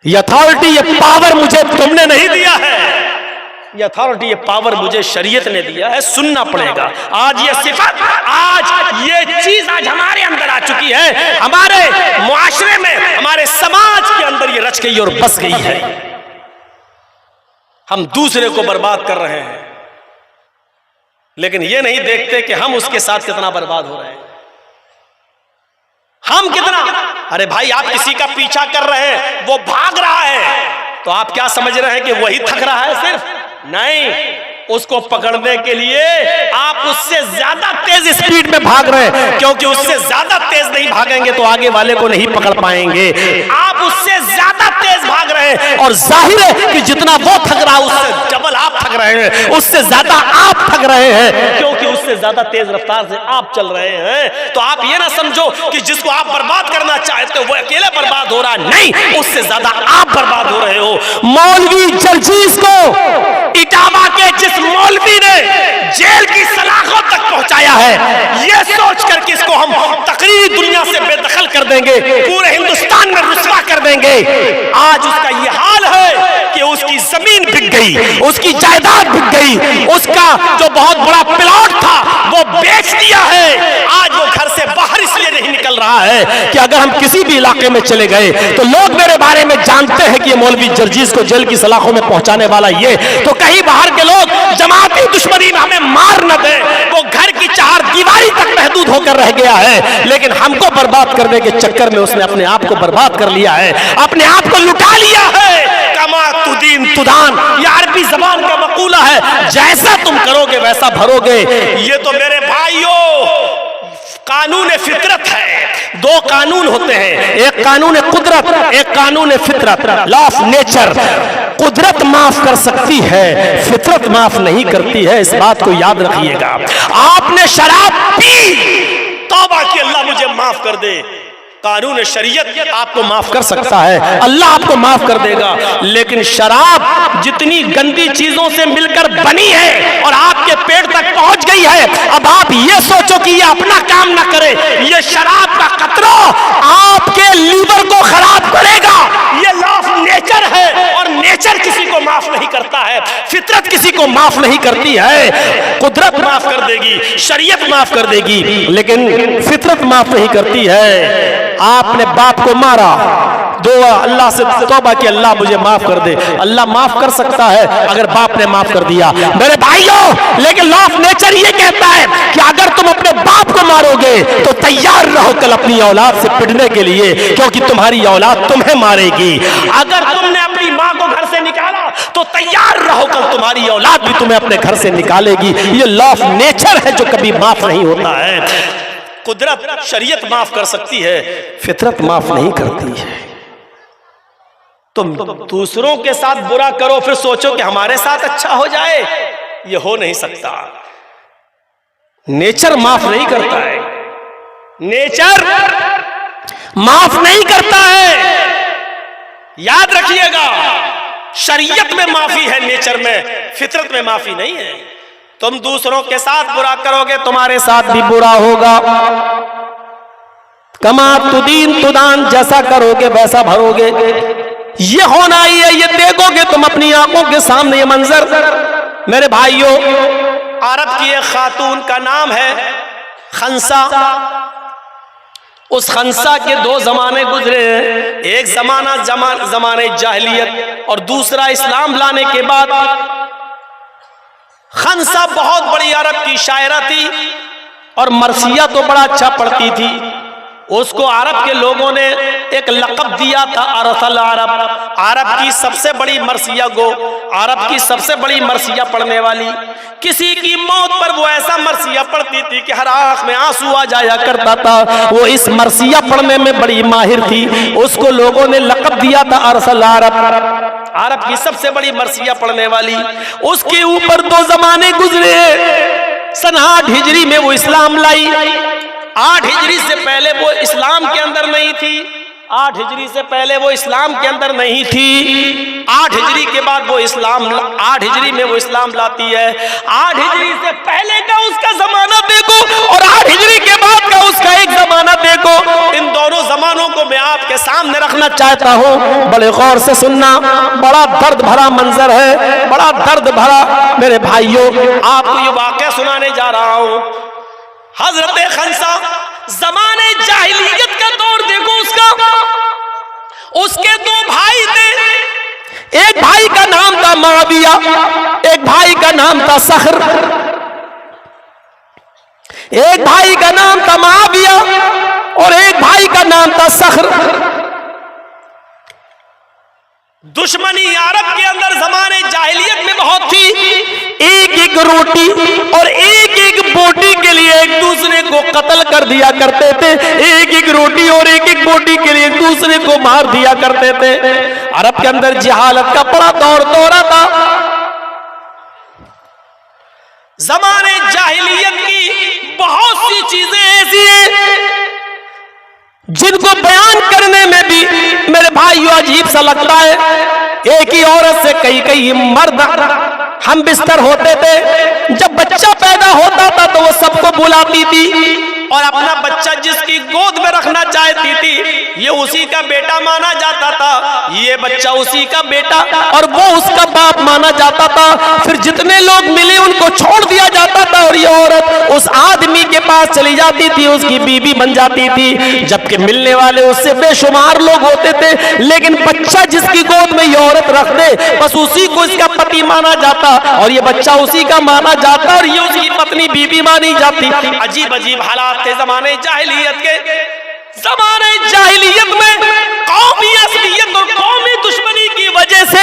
S1: ये अथॉरिटी, ये पावर मुझे तुमने नहीं दिया है, ये अथॉरिटी, ये पावर मुझे शरीयत ने दिया है, सुनना पड़ेगा। आज ये सिफत, आज ये चीज आज हमारे अंदर आ चुकी है, हमारे मुआशरे में, हमारे समाज के अंदर ये रच गई और बस गई है। हम दूसरे को बर्बाद कर रहे हैं, लेकिन ये नहीं देखते कि हम उसके साथ कितना बर्बाद हो रहे हैं। हम कितना, अरे भाई आप किसी का पीछा कर रहे हैं, वो भाग रहा है, तो आप क्या समझ रहे हैं कि वही थक रहा है? सिर्फ नहीं, उसको पकड़ने के लिए आप उससे ज्यादा तेज स्पीड में भाग रहे हैं, क्योंकि उससे ज्यादा तेज नहीं भागेंगे तो आगे वाले को नहीं पकड़ पाएंगे। आप उससे ज्यादा तेज भाग रहे हैं, और जाहिर है कि जितना वो थक रहा है उससे डबल आप थक रहे हैं, उससे ज्यादा आप थक रहे हैं, क्योंकि उससे ज्यादा तेज रफ्तार से आप चल रहे हैं। तो आप ये ना समझो कि जिसको आप बर्बाद करना चाहते हो वो अकेले बर्बाद हो रहा है, नहीं, उससे ज्यादा आप बर्बाद हो रहे हो। मौलवी जर्जीस को इटावा के जिस मौलवी ने जेल की सलाखों तक पहुंचाया है, यह सोचकर कि इसको हम तकरीरी दुनिया से बेदखल कर देंगे, पूरे हिंदुस्तान में रुसवा कर देंगे, आज उसका यह हाल है कि उसकी जमीन बिक गई, उसकी जायदाद बिक गई, उसका जो बहुत बड़ा प्लॉट था वो बेच दिया है। आज वो घर से बाहर इसलिए नहीं निकल रहा है कि अगर हम किसी भी इलाके में चले गए तो लोग मेरे बारे में जानते हैं कि ये मौलवी जर्जीस को जेल की सलाखों में पहुंचाने वाला ये, तो कहीं बाहर के लोग जमाती दुश्मनी में हमें मार न दे। वो घर की चार दीवारी तक महदूद होकर रह गया है, लेकिन हमको बर्बाद करने के चक्कर में उसने अपने आप को बर्बाद कर लिया है, अपने आप को लुटा लिया है। कमा तुदीन तुदान, ये अरबी जबान का मकूला है, जैसा तुम करोगे वैसा भरोगे। ये तो मेरे भाइयों कानून फितरत है। दो कानून होते हैं, एक कानून कुदरत, एक कानून फितरत, लॉ ऑफ नेचर। कुदरत माफ कर सकती है, फितरत माफ नहीं करती है, इस बात को याद रखिएगा। आपने शराब पी, तौबा की अल्लाह मुझे माफ कर दे, कानून शरीयत आपको माफ कर सकता है, अल्लाह आपको माफ कर देगा। लेकिन शराब जितनी गंदी चीजों से मिलकर बनी है और आपके पेट तक पहुंच गई है, अब आप ये सोचो कि ये अपना काम ना करे, ये शराब का कतरा आपके लीवर को खराब करेगा। ये लॉ ऑफ नेचर है, और नेचर किसी को माफ नहीं करता है, फितरत किसी को माफ नहीं करती है। कुदरत माफ कर देगी, शरीयत माफ कर देगी, लेकिन फितरत माफ नहीं करती है। आपने बाप को मारा, दुआ अल्लाह से तौबा कि अल्लाह मुझे माफ कर दे, अल्लाह माफ कर सकता है अगर बाप ने माफ कर दिया मेरे भाइयों। लेकिन लॉ ऑफ नेचर ये कहता है कि अगर तुम अपने बाप को मारोगे तो तैयार रहो कल अपनी औलाद से पिटने के लिए, क्योंकि तुम्हारी औलाद तुम्हें मारेगी। अगर तुमने अपनी माँ को घर से निकाला तो तैयार रहो कल तुम्हारी औलाद भी तुम्हें अपने घर से निकालेगी। ये लॉ ऑफ नेचर है जो कभी माफ नहीं होता है। कुदरत शरीयत माफ कर सकती है, फितरत माफ नहीं करती है। तुम दूसरों के साथ बुरा करो फिर सोचो कि हमारे साथ अच्छा हो जाए, ये हो नहीं सकता। नेचर माफ नहीं करता है, नेचर माफ नहीं करता है, याद रखिएगा। शरीयत में माफी है, नेचर में, फितरत में माफी नहीं है। तुम दूसरों के साथ बुरा करोगे तुम्हारे साथ भी बुरा होगा। कमा तुदीन तुदान, जैसा करोगे वैसा भरोगे। ये होना ही है, ये देखोगे तुम अपनी आंखों के सामने ये मंजर। मेरे भाइयों, अरब की एक खातून का नाम है खंसा। उस खंसा के दो जमाने गुजरे हैं, एक जमाना जमाने जाहिलियत और दूसरा इस्लाम लाने के बाद। खंसा बहुत बड़ी अरब की शायरा थी और मरसिया तो बड़ा अच्छा पढ़ती थी। उसको अरब के लोगों ने एक लक़ब दिया था अरसल अरब, अरब की सबसे बड़ी मरसिया गो, अरब की सबसे बड़ी मरसिया पढ़ने वाली। किसी की मौत पर वो ऐसा मरसिया पढ़ती थी कि हर आंख में आंसू आ जाया करता था। वो इस मरसिया पढ़ने में बड़ी माहिर थी, उसको लोगों ने लक़ब दिया था अरसल अरब, अरब की सबसे बड़ी मरसिया पढ़ने वाली। उसके ऊपर दो जमाने गुजरे। सन 8 हिजरी में वो इस्लाम लाई। 8 हिजरी से पहले वो इस्लाम के अंदर नहीं थी। 8 हिजरी से पहले वो इस्लाम के अंदर नहीं थी। 8 हिजरी के बाद वो इस्लाम, 8 हिजरी में वो इस्लाम लाती है। 8 हिजरी से पहले का उसका जमाना देखो और 8 हिजरी के बाद का उसका एक जमाना देखो। इन दोनों जमानों को मैं आपके सामने रखना चाहता हूँ, बड़े गौर से सुनना। बड़ा दर्द भरा मंजर है, बड़ा दर्द भरा। मेरे भाइयों, आपको ये वाक़या सुनाने जा रहा हूँ। हजरत खंसा, जमाने जाहिलियत का दौर देखो उसका। उसके 2 भाई थे, एक भाई का नाम था मुआविया, एक भाई का नाम था सख्र। एक भाई का नाम था मुआविया और एक भाई का नाम था सख्र। दुश्मनी अरब के अंदर जमाने जाहिलियत में बहुत थी। एक एक रोटी और एक एक बोटी के लिए एक दूसरे को कत्ल कर दिया करते थे। एक एक रोटी और एक एक बोटी के लिए एक दूसरे को मार दिया करते थे। अरब के अंदर जहालत का बड़ा दौरा था। जमाने जाहिलियत की बहुत सी चीजें ऐसी हैं जिनको बयान करने में भी मेरे भाइयों अजीब सा लगता है। एक ही औरत से कई मर्द हम बिस्तर होते थे। जब बच्चा पैदा होता था तो वो सबको बुलाती थी और अपना बच्चा जिसकी गोद में रखना चाहती थी ये उसी का बेटा माना जाता था, ये बच्चा उसी का बेटा और वो उसका बाप माना जाता था। फिर जितने लोग मिले उनको छोड़ दिया जाता था और ये औरत उस आदमी के पास चली जाती थी, उसकी बीवी बन जाती थी। जबकि मिलने वाले उससे बेशुमार लोग होते थे, लेकिन बच्चा जिसकी गोद में ये औरत रख दे बस उसी को इसका पति माना जाता और ये बच्चा उसी का माना जाता और ये उसकी पत्नी बीवी मानी जाती। अजीब अजीब हालात थे जमाने जाहिलियत के। जमाने जाहिलियत में कौमी असलियत और कौमी दुश्मनी की वजह से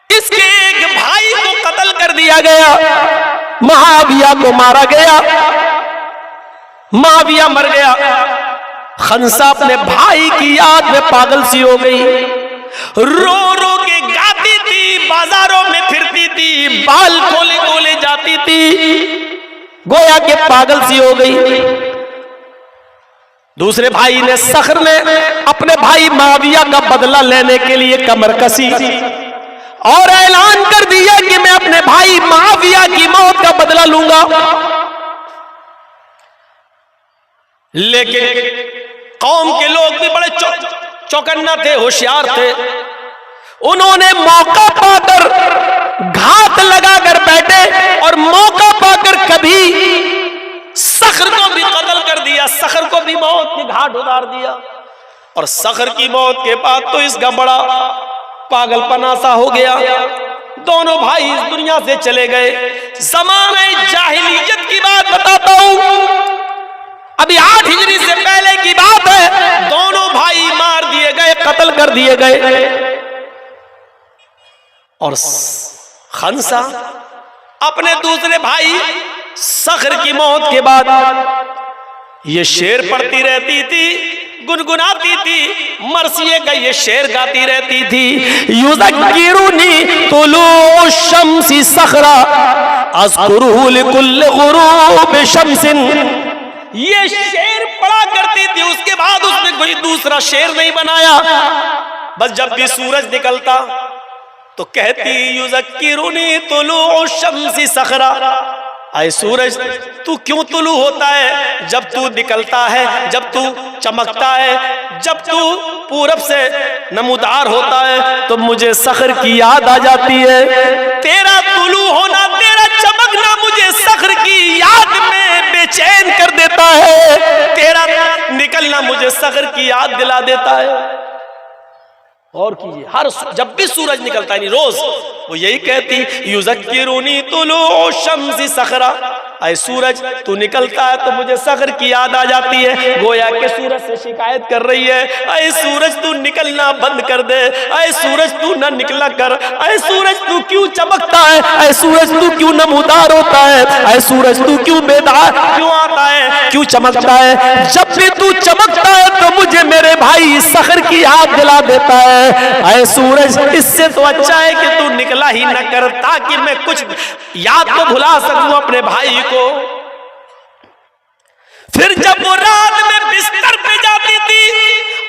S1: इसके एक भाई को कत्ल कर दिया गया, मुआविया को मारा गया। मुआविया मर गया। खंसा अपने भाई की याद में पागल सी हो गई, रो रो के गाती थी, बाजारों में फिरती थी, बाल खोले खोले जाती थी, गोया के पागल सी हो गई। दूसरे भाई ने, सख्र ने अपने भाई मुआविया का बदला लेने के लिए कमर कसी और ऐलान कर दिया कि मैं अपने भाई मुआविया की मौत का बदला लूंगा। लेकिन कौम के लोग भी बड़े चौकन्ना थे, होशियार थे। उन्होंने मौका पाकर घात लगाकर बैठे और मौका पाकर कभी सख्र को भी कत्ल कर दिया, सख्र को भी मौत की घाट उतार दिया। और सख्र की मौत के बाद तो इसका बड़ा पागलपना सा हो गया। दोनों भाई इस दुनिया से चले गए। ज़माने जाहिलियत की बात बताता हूं, अभी 8 हिजरी से पहले की बात है। दोनों भाई मार दिए गए, कत्ल कर दिए गए। और खंसा अपने दूसरे भाई सख्र की मौत के बाद ये शेर पढ़ती रहती थी, गुनगुनाती थी, मरसिए का ये शेर गाती रहती थी। युज़क्किरुनी तुलू शम्सी सखरा अज़कुरुहु लिकुल्लि गुरूब शम्सिन। ये शेर पढ़ा करती थी, उसके बाद उसने कोई दूसरा शेर नहीं बनाया। बस जब भी सूरज निकलता तो कहती युज़क्किरुनी तुलू शम्सी सखरा, आए सूरज तू क्यों तुलू होता है जब तू निकलता है, जब तू चमकता है, जब तू पूरब से नमूदार होता है तो मुझे सख्र की याद आ जाती है। तेरा तुलू होना, तेरा चमकना मुझे सख्र की याद में बेचैन कर देता है, तेरा निकलना मुझे सख्र की याद दिला देता है। और कीजिए, हर जब भी सूरज निकलता है, रोज वो यही कहती युज़क्किरुनी तुलू शम्सी सखरा, आए सूरज तू निकलता है तो मुझे सख्र की याद आ जाती है। गोया के सूरज से शिकायत कर रही है, आए सूरज तू निकलना बंद कर दे, आए सूरज तू न निकला कर, आए सूरज तू क्यों चमकता है, आए सूरज तू क्यों नमूदार होता है, आए सूरज तू क्यों बेदार क्यों आता है, क्यों चमकता है। जब भी तू चमकता है तो मुझे मेरे भाई सख्र की याद दिला देता है। आए सूरज इससे तो अच्छा है कि तू निकला ही न कर, ताकि मैं कुछ याद तो भुला सकूं अपने भाई को। फिर जब वो रात में बिस्तर पे जाती थी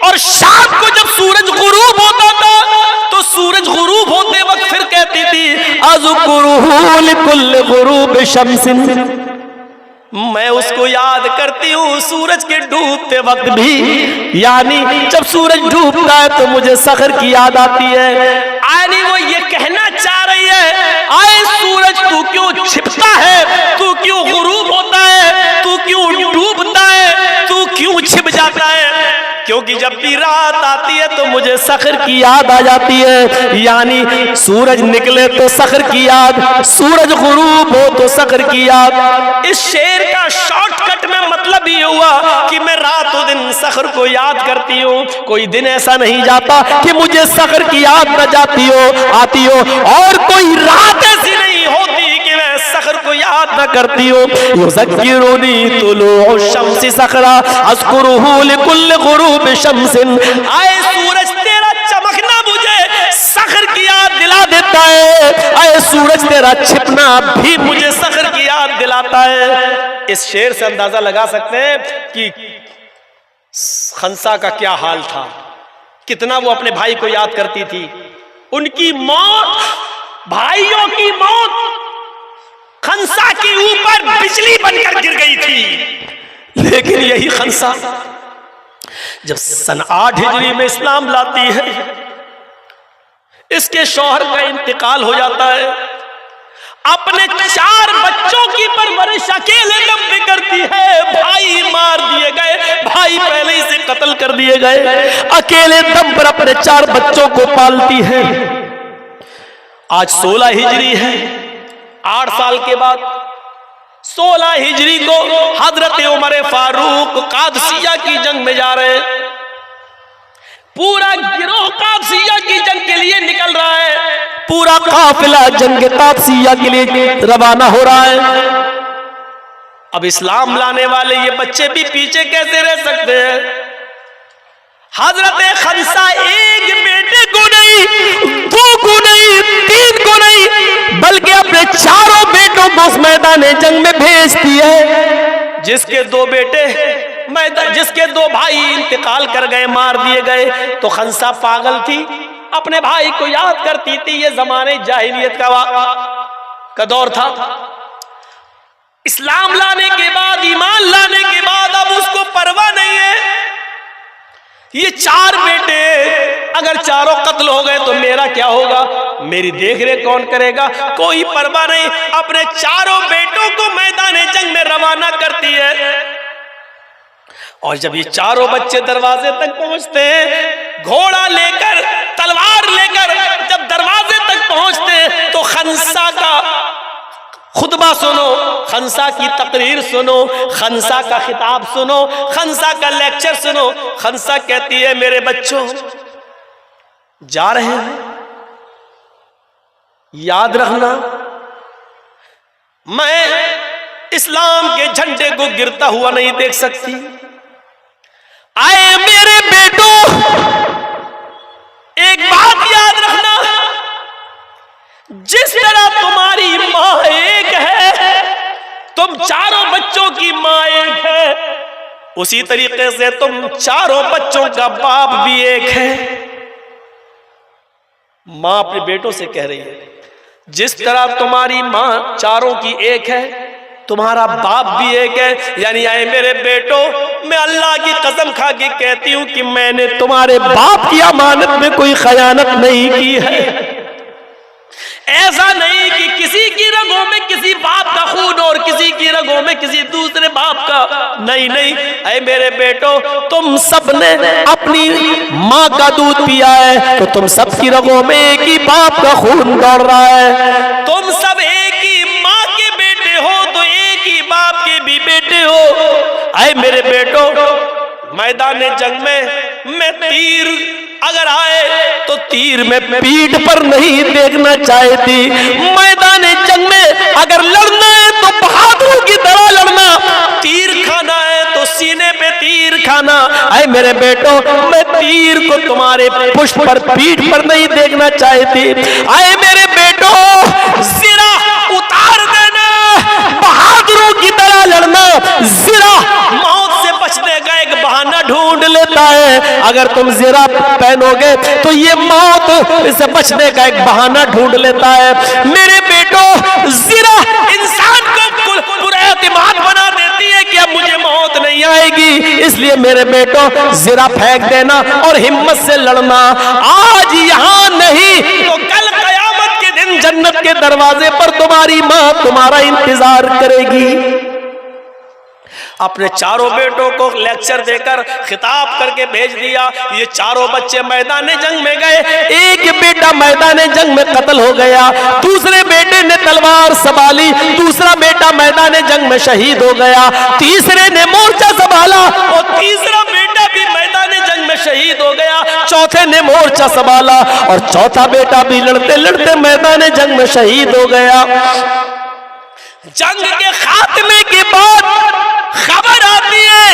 S1: और शाम को जब सूरज गुरूब होता था तो सूरज गुरूब होते वक्त फिर कहती थी अज़कुरुहु लिकुल्लि गुरूब शम्सिन, मैं उसको याद करती हूँ सूरज के डूबते वक्त भी। यानी जब सूरज डूबता है तो मुझे सखर की याद आती है। यानी वो ये कहना चाह रही है, आए सूरज तू क्यों छिपता है, तू क्यों गुरूब होता है, तू क्यों डूबता है, तू क्यों छिप जाता है? क्योंकि जब भी रात आती है तो मुझे सखर की याद आ जाती है। यानी सूरज निकले तो सखर की याद, सूरज गुरूब हो तो सखर की याद। इस शेर का शॉर्टकट में मतलब ये हुआ कि मैं रातों दिन सखर को याद करती हूँ। कोई दिन ऐसा नहीं जाता कि मुझे सखर की याद न जाती हो, आती हो, और कोई रात ऐसी नहीं होती कि मैं सखर को याद न करती हूँ। युज़क्किरुनी तुलूउ शम्सी सखरा अज़कुरुहु लिकुल्लि गुरूब शम्सिन। आए सूरज तेरा चमकना मुझे सखर की याद दिला देता है, आए सूरज तेरा छिपना भी मुझे सखर की याद दिलाता है। इस शेर से अंदाजा लगा सकते हैं कि खंसा का क्या हाल था, कितना वो अपने भाई को याद करती थी। उनकी मौत, भाइयों की मौत खंसा के ऊपर बिजली बनकर गिर गई थी। लेकिन यही खंसा जब सन 8 हिजरी में इस्लाम लाती है, इसके शौहर का इंतकाल हो जाता है, अपने 4 बच्चों की परवरिश अकेले दम पे करती है। भाई मार दिए गए, भाई पहले ही से कत्ल कर दिए गए, अकेले दम पर अपने 4 बच्चों को पालती है। आज 16 हिजरी है, 8 साल के बाद 16 हिजरी को हजरत उमर फारूक कादसिया की जंग में जा रहे हैं। पूरा गिरोह कादसिया की जंग के लिए निकल रहा है, पूरा काफिला जंग कादसिया के लिए रवाना हो रहा है। अब इस्लाम लाने वाले ये बच्चे भी पीछे कैसे रह सकते हैं? हजरत खंसा एक बेटे को नहीं, 2 को नहीं, 3 को नहीं, बल्कि अपने 4 बेटों को उस मैदान जंग में भेजती है। जिसके 2 बेटे जिसके 2 भाई इंतकाल कर गए, मार दिए गए, तो खंसा पागल थी, अपने भाई को याद करती थी। ये जमाने जाहिलियत का दौर था। इस्लाम लाने के बाद, ईमान लाने के बाद अब उसको परवाह नहीं है। ये 4 बेटे अगर चारों कत्ल हो गए तो मेरा क्या होगा, मेरी देखरेख कौन करेगा? कोई परवाह नहीं, अपने 4 बेटों को मैदान जंग में रवाना करती है। और जब ये 4 बच्चे दरवाजे तक पहुंचते हैं, घोड़ा लेकर, तलवार लेकर जब दरवाजे तक पहुंचते हैं, तो खंसा का खुतबा सुनो, खंसा की तकरीर सुनो, खंसा का खिताब सुनो, खंसा का लेक्चर सुनो। खंसा कहती है, मेरे बच्चों जा रहे हैं, याद रखना, मैं इस्लाम के झंडे को गिरता हुआ नहीं देख सकती। आए मेरे बेटों, एक बात याद रखना, जिस तरह तुम्हारी मां एक है, तुम 4 बच्चों की मां एक है, उसी तरीके से तुम 4 बच्चों का बाप भी एक है। मां अपने बेटों से कह रही है, जिस तरह तुम्हारी मां 4 की एक है, तुम्हारा बाप भी एक है। यानी आए मेरे बेटों, मैं अल्लाह की कसम खा के कहती हूं कि मैंने तुम्हारे बाप की अमानत में कोई खयानत नहीं की है। ऐसा नहीं कि किसी की रगों में किसी बाप का खून और किसी की रगों में किसी दूसरे बाप का, नहीं नहीं। ऐ मेरे बेटो, तुम सब ने अपनी माँ का दूध पिया है, तो तुम सब की रगों में एक ही बाप का खून दौड़ रहा है। तुम सब एक ही माँ के बेटे हो, तो एक ही बाप के भी बेटे हो। ऐ मेरे बेटो, मैदान जंग में मैं तीर अगर आए तो तीर में पीठ पर नहीं देखना चाहती। मैदान जंग में अगर लड़ना है तो बहादुरों की तरह लड़ना, तीर खाना है तो सीने पे तीर खाना। ऐ मेरे बेटो, मैं तीर को तुम्हारे पुष्प पर, पीठ पर नहीं देखना चाहती। ऐ मेरे बेटो, सिरा उतार देना, बहादुरों की तरह लड़ना, सिरा मौत से बचने का एक बहाना ढूंढ लेता है। अगर तुम ज़रा पहनोगे तो ये मौत इससे बचने का एक बहाना ढूंढ लेता है। मेरे बेटो, ज़रा इंसान को पुरएतिमाद बना देती है कि अब मुझे मौत नहीं आएगी, इसलिए मेरे बेटो ज़रा फेंक देना और हिम्मत से लड़ना। आज यहाँ नहीं तो कल क़यामत के दिन जन्नत के दरवाजे पर तुम्हारी माँ तुम्हारा इंतजार करेगी। अपने चारों बेटों को लेक्चर देकर खिताब करके भेज दिया। ये चारों बच्चे मैदान जंग में गए। एक बेटा मैदान जंग में कत्ल हो गया, दूसरे बेटे ने तलवार संभाली, दूसरा बेटा मैदान जंग में शहीद हो गया, तीसरे ने मोर्चा संभाला और तीसरा बेटा भी मैदान जंग में शहीद हो गया, चौथे ने मोर्चा संभाला और चौथा बेटा भी लड़ते लड़ते मैदान जंग में शहीद हो गया। जंग के खात्मे के बाद खबर आती है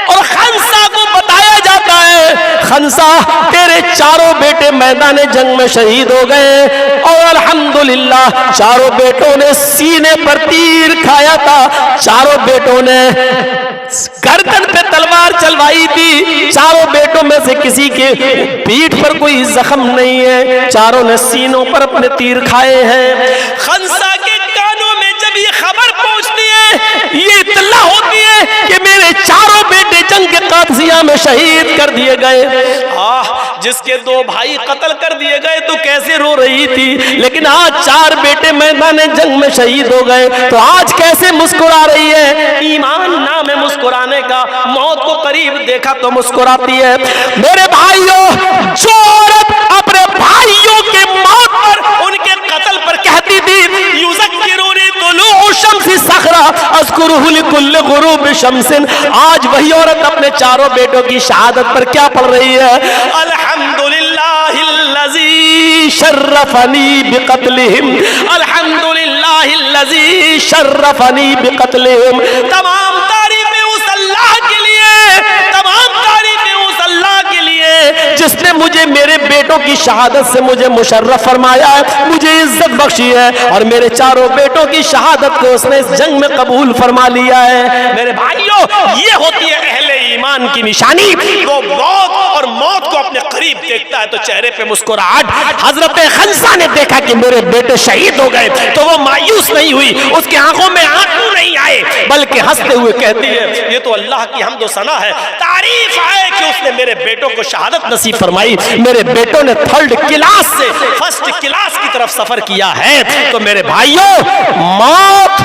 S1: और खंसा को बताया जाता है, खंसा तेरे चारों बेटे मैदान जंग में शहीद हो गए और अल्हम्दुलिल्लाह चारों बेटों ने सीने पर तीर खाया था, चारों बेटों ने गर्दन पे तलवार चलवाई थी, चारों बेटों में से किसी के पीठ पर कोई जख्म नहीं है, चारों ने सीनों पर अपने तीर खाए हैं। खंसा के कानों में जब ये खबर पहुंचती है, ये इत्तला होती है कि मेरे चारों बेटे जंग के कादसिया में शहीद कर दिए गए। जिसके दो भाई कत्ल कर दिए गए तो कैसे रो रही थी, लेकिन आज चार बेटे मैदान जंग में शहीद हो गए तो आज कैसे मुस्कुरा रही है। ईमान नाम है मुस्कुराने का, मौत को करीब देखा तो मुस्कुराती है। मेरे भाइयों, जो औरत अपने भाइयों के मौत पर, उनके कत्ल पर कहती थी युज़क्किरूनी तुलूउ शम्सी सखरा अज़कुरुहु लिकुल्लि गुरूबि शम्सिन, आज वही औरत अपने चारों बेटों की शहादत पर क्या पढ़ रही है? अल्हम्दुलिल्लाहिल्लज़ी शर्रफनी बिक़त्लिहिम, अल्हम्दुलिल्लाहिल्लज़ी शर्रफनी बिक़त्लिहिम। तमाम तारीफें उस अल्लाह के लिए, तमाम तारीफें उस अल्लाह के लिए जिसने मुझे मेरे बेटों की शहादत से मुझे मुशर्रफ फरमाया है, मुझे इज्जत बख्शी है और मेरे चारों बेटों की शहादत को उसने इस जंग में कबूल फरमा लिया है। मेरे भाइयों, ये होती है अहले ईमान की निशानी। वो मौत और मौत को अपने करीब देखता है तो चेहरे पे मुस्कुराहट। हजरत खंसा ने देखा कि मेरे बेटे शहीद हो गए तो वो मायूस नहीं हुई, उसकी आंखों में आंसू नहीं आए, बल्कि हंसते हुए कहती है ये तो अल्लाह की हम्द व सना है, तारीफ है कि उसने मेरे बेटों को शहादत नसीब फरमाई। मेरे बेटों ने थर्ड क्लास से फर्स्ट क्लास की तरफ सफर किया है। तो मेरे भाइयों, मौत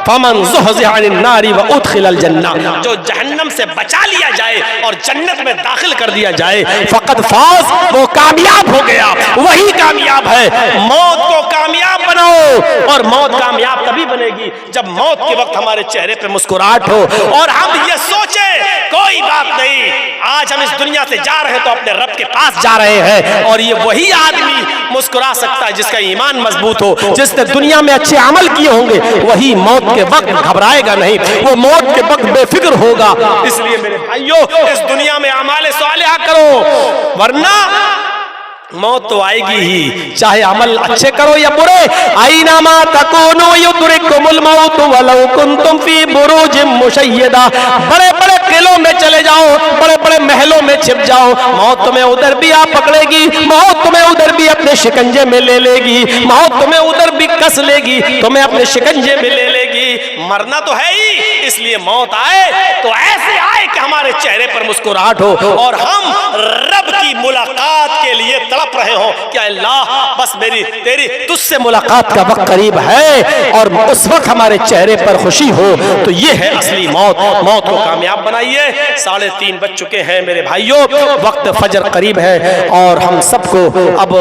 S1: फमन ज़ुहज़िहा अनिन नारी व उदखिलल जन्ना, जो जहन्नम से बचा लिया जाए और जन्नत में दाखिल कर दिया जाए, फ़क़द फ़ाज़, वो कामयाब हो गया, वही कामयाब है। मौत को कामयाब बनाओ और मौत कामयाब तभी बनेगी जब मौत के वक्त हमारे चेहरे पे मुस्कुराहट हो और हम ये सोचे कोई बात नहीं, आज हम इस दुनिया से जा रहे हैं तो अपने रब के पास जा रहे हैं। और ये वही आदमी मुस्कुरा सकता है जिसका ईमान मजबूत हो, जिसने दुनिया में अच्छे अमल किए होंगे, वही मौत के वक्त घबराएगा नहीं, वो मौत के वक्त बेफिक्र होगा। इसलिए मेरे भाइयों, इस दुनिया में अमाल सालिहा करो, वरना मौत तो आएगी ही, चाहे अमल अच्छे करो या बुरे। आइनामा तकूनु युद्रिकुमुल मौत वलौ कुंतुम फी बुरूजिम मुशय्यदा, बड़े बड़े किलों में चले जाओ, बड़े बड़े महलों में छिप जाओ, मौत तुम्हें उधर भी आ पकड़ेगी, मौत तुम्हें उधर भी अपने शिकंजे में ले लेगी, मौत तुम्हें उधर भी कस लेगी, तुम्हें अपने शिकंजे में ले लेगी। मरना तो है ही, इसलिए मौत आए तो ऐसे आए कि हमारे चेहरे पर मुस्कुराहट हो और हम रब की मुलाकात के लिए तड़प रहे हो कि अल्लाह बस मेरी तेरी तुझसे मुलाकात का वक्त करीब है और उस वक्त हमारे चेहरे पर खुशी हो। तो ये है असली मौत। मौत को कामयाब बनाइए। 3:30 बज चुके हैं मेरे भाइयों, वक्त फजर करीब है और हम सबको अब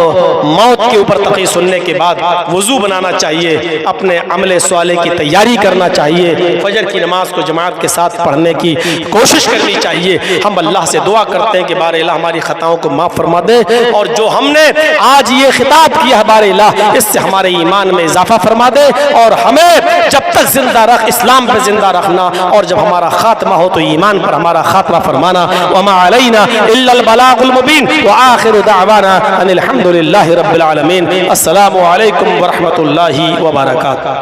S1: मौत के ऊपर तकी सुनने के बाद वजू बनाना चाहिए, अपने अमले स्वाले की तैयारी करना चाहिए, फजर की नमाज को जमात के साथ पढ़ने की कोशिश करनी चाहिए। हम अल्लाह से दुआ करते हैं कि बारे इलाह हमारी खताओं को माफ़ फरमा दे और जो हमने आज ये खिताब किया है बारे इलाह, इससे हमारे ईमान में इजाफा फरमा दे और हमें जब तक जिंदा रख इस्लाम पर जिंदा रखना और जब हमारा खात्मा हो तो ईमान पर हमारा खात्मा फरमाना। वमा अलैना इल्लल बलागुल मुबीन व आखिरु दाअवाना अनिल हम्दुलिल्लाहि रब्बिल आलमीन। अस्सलामु अलैकुम व रहमतुल्लाहि व बरकातुहू।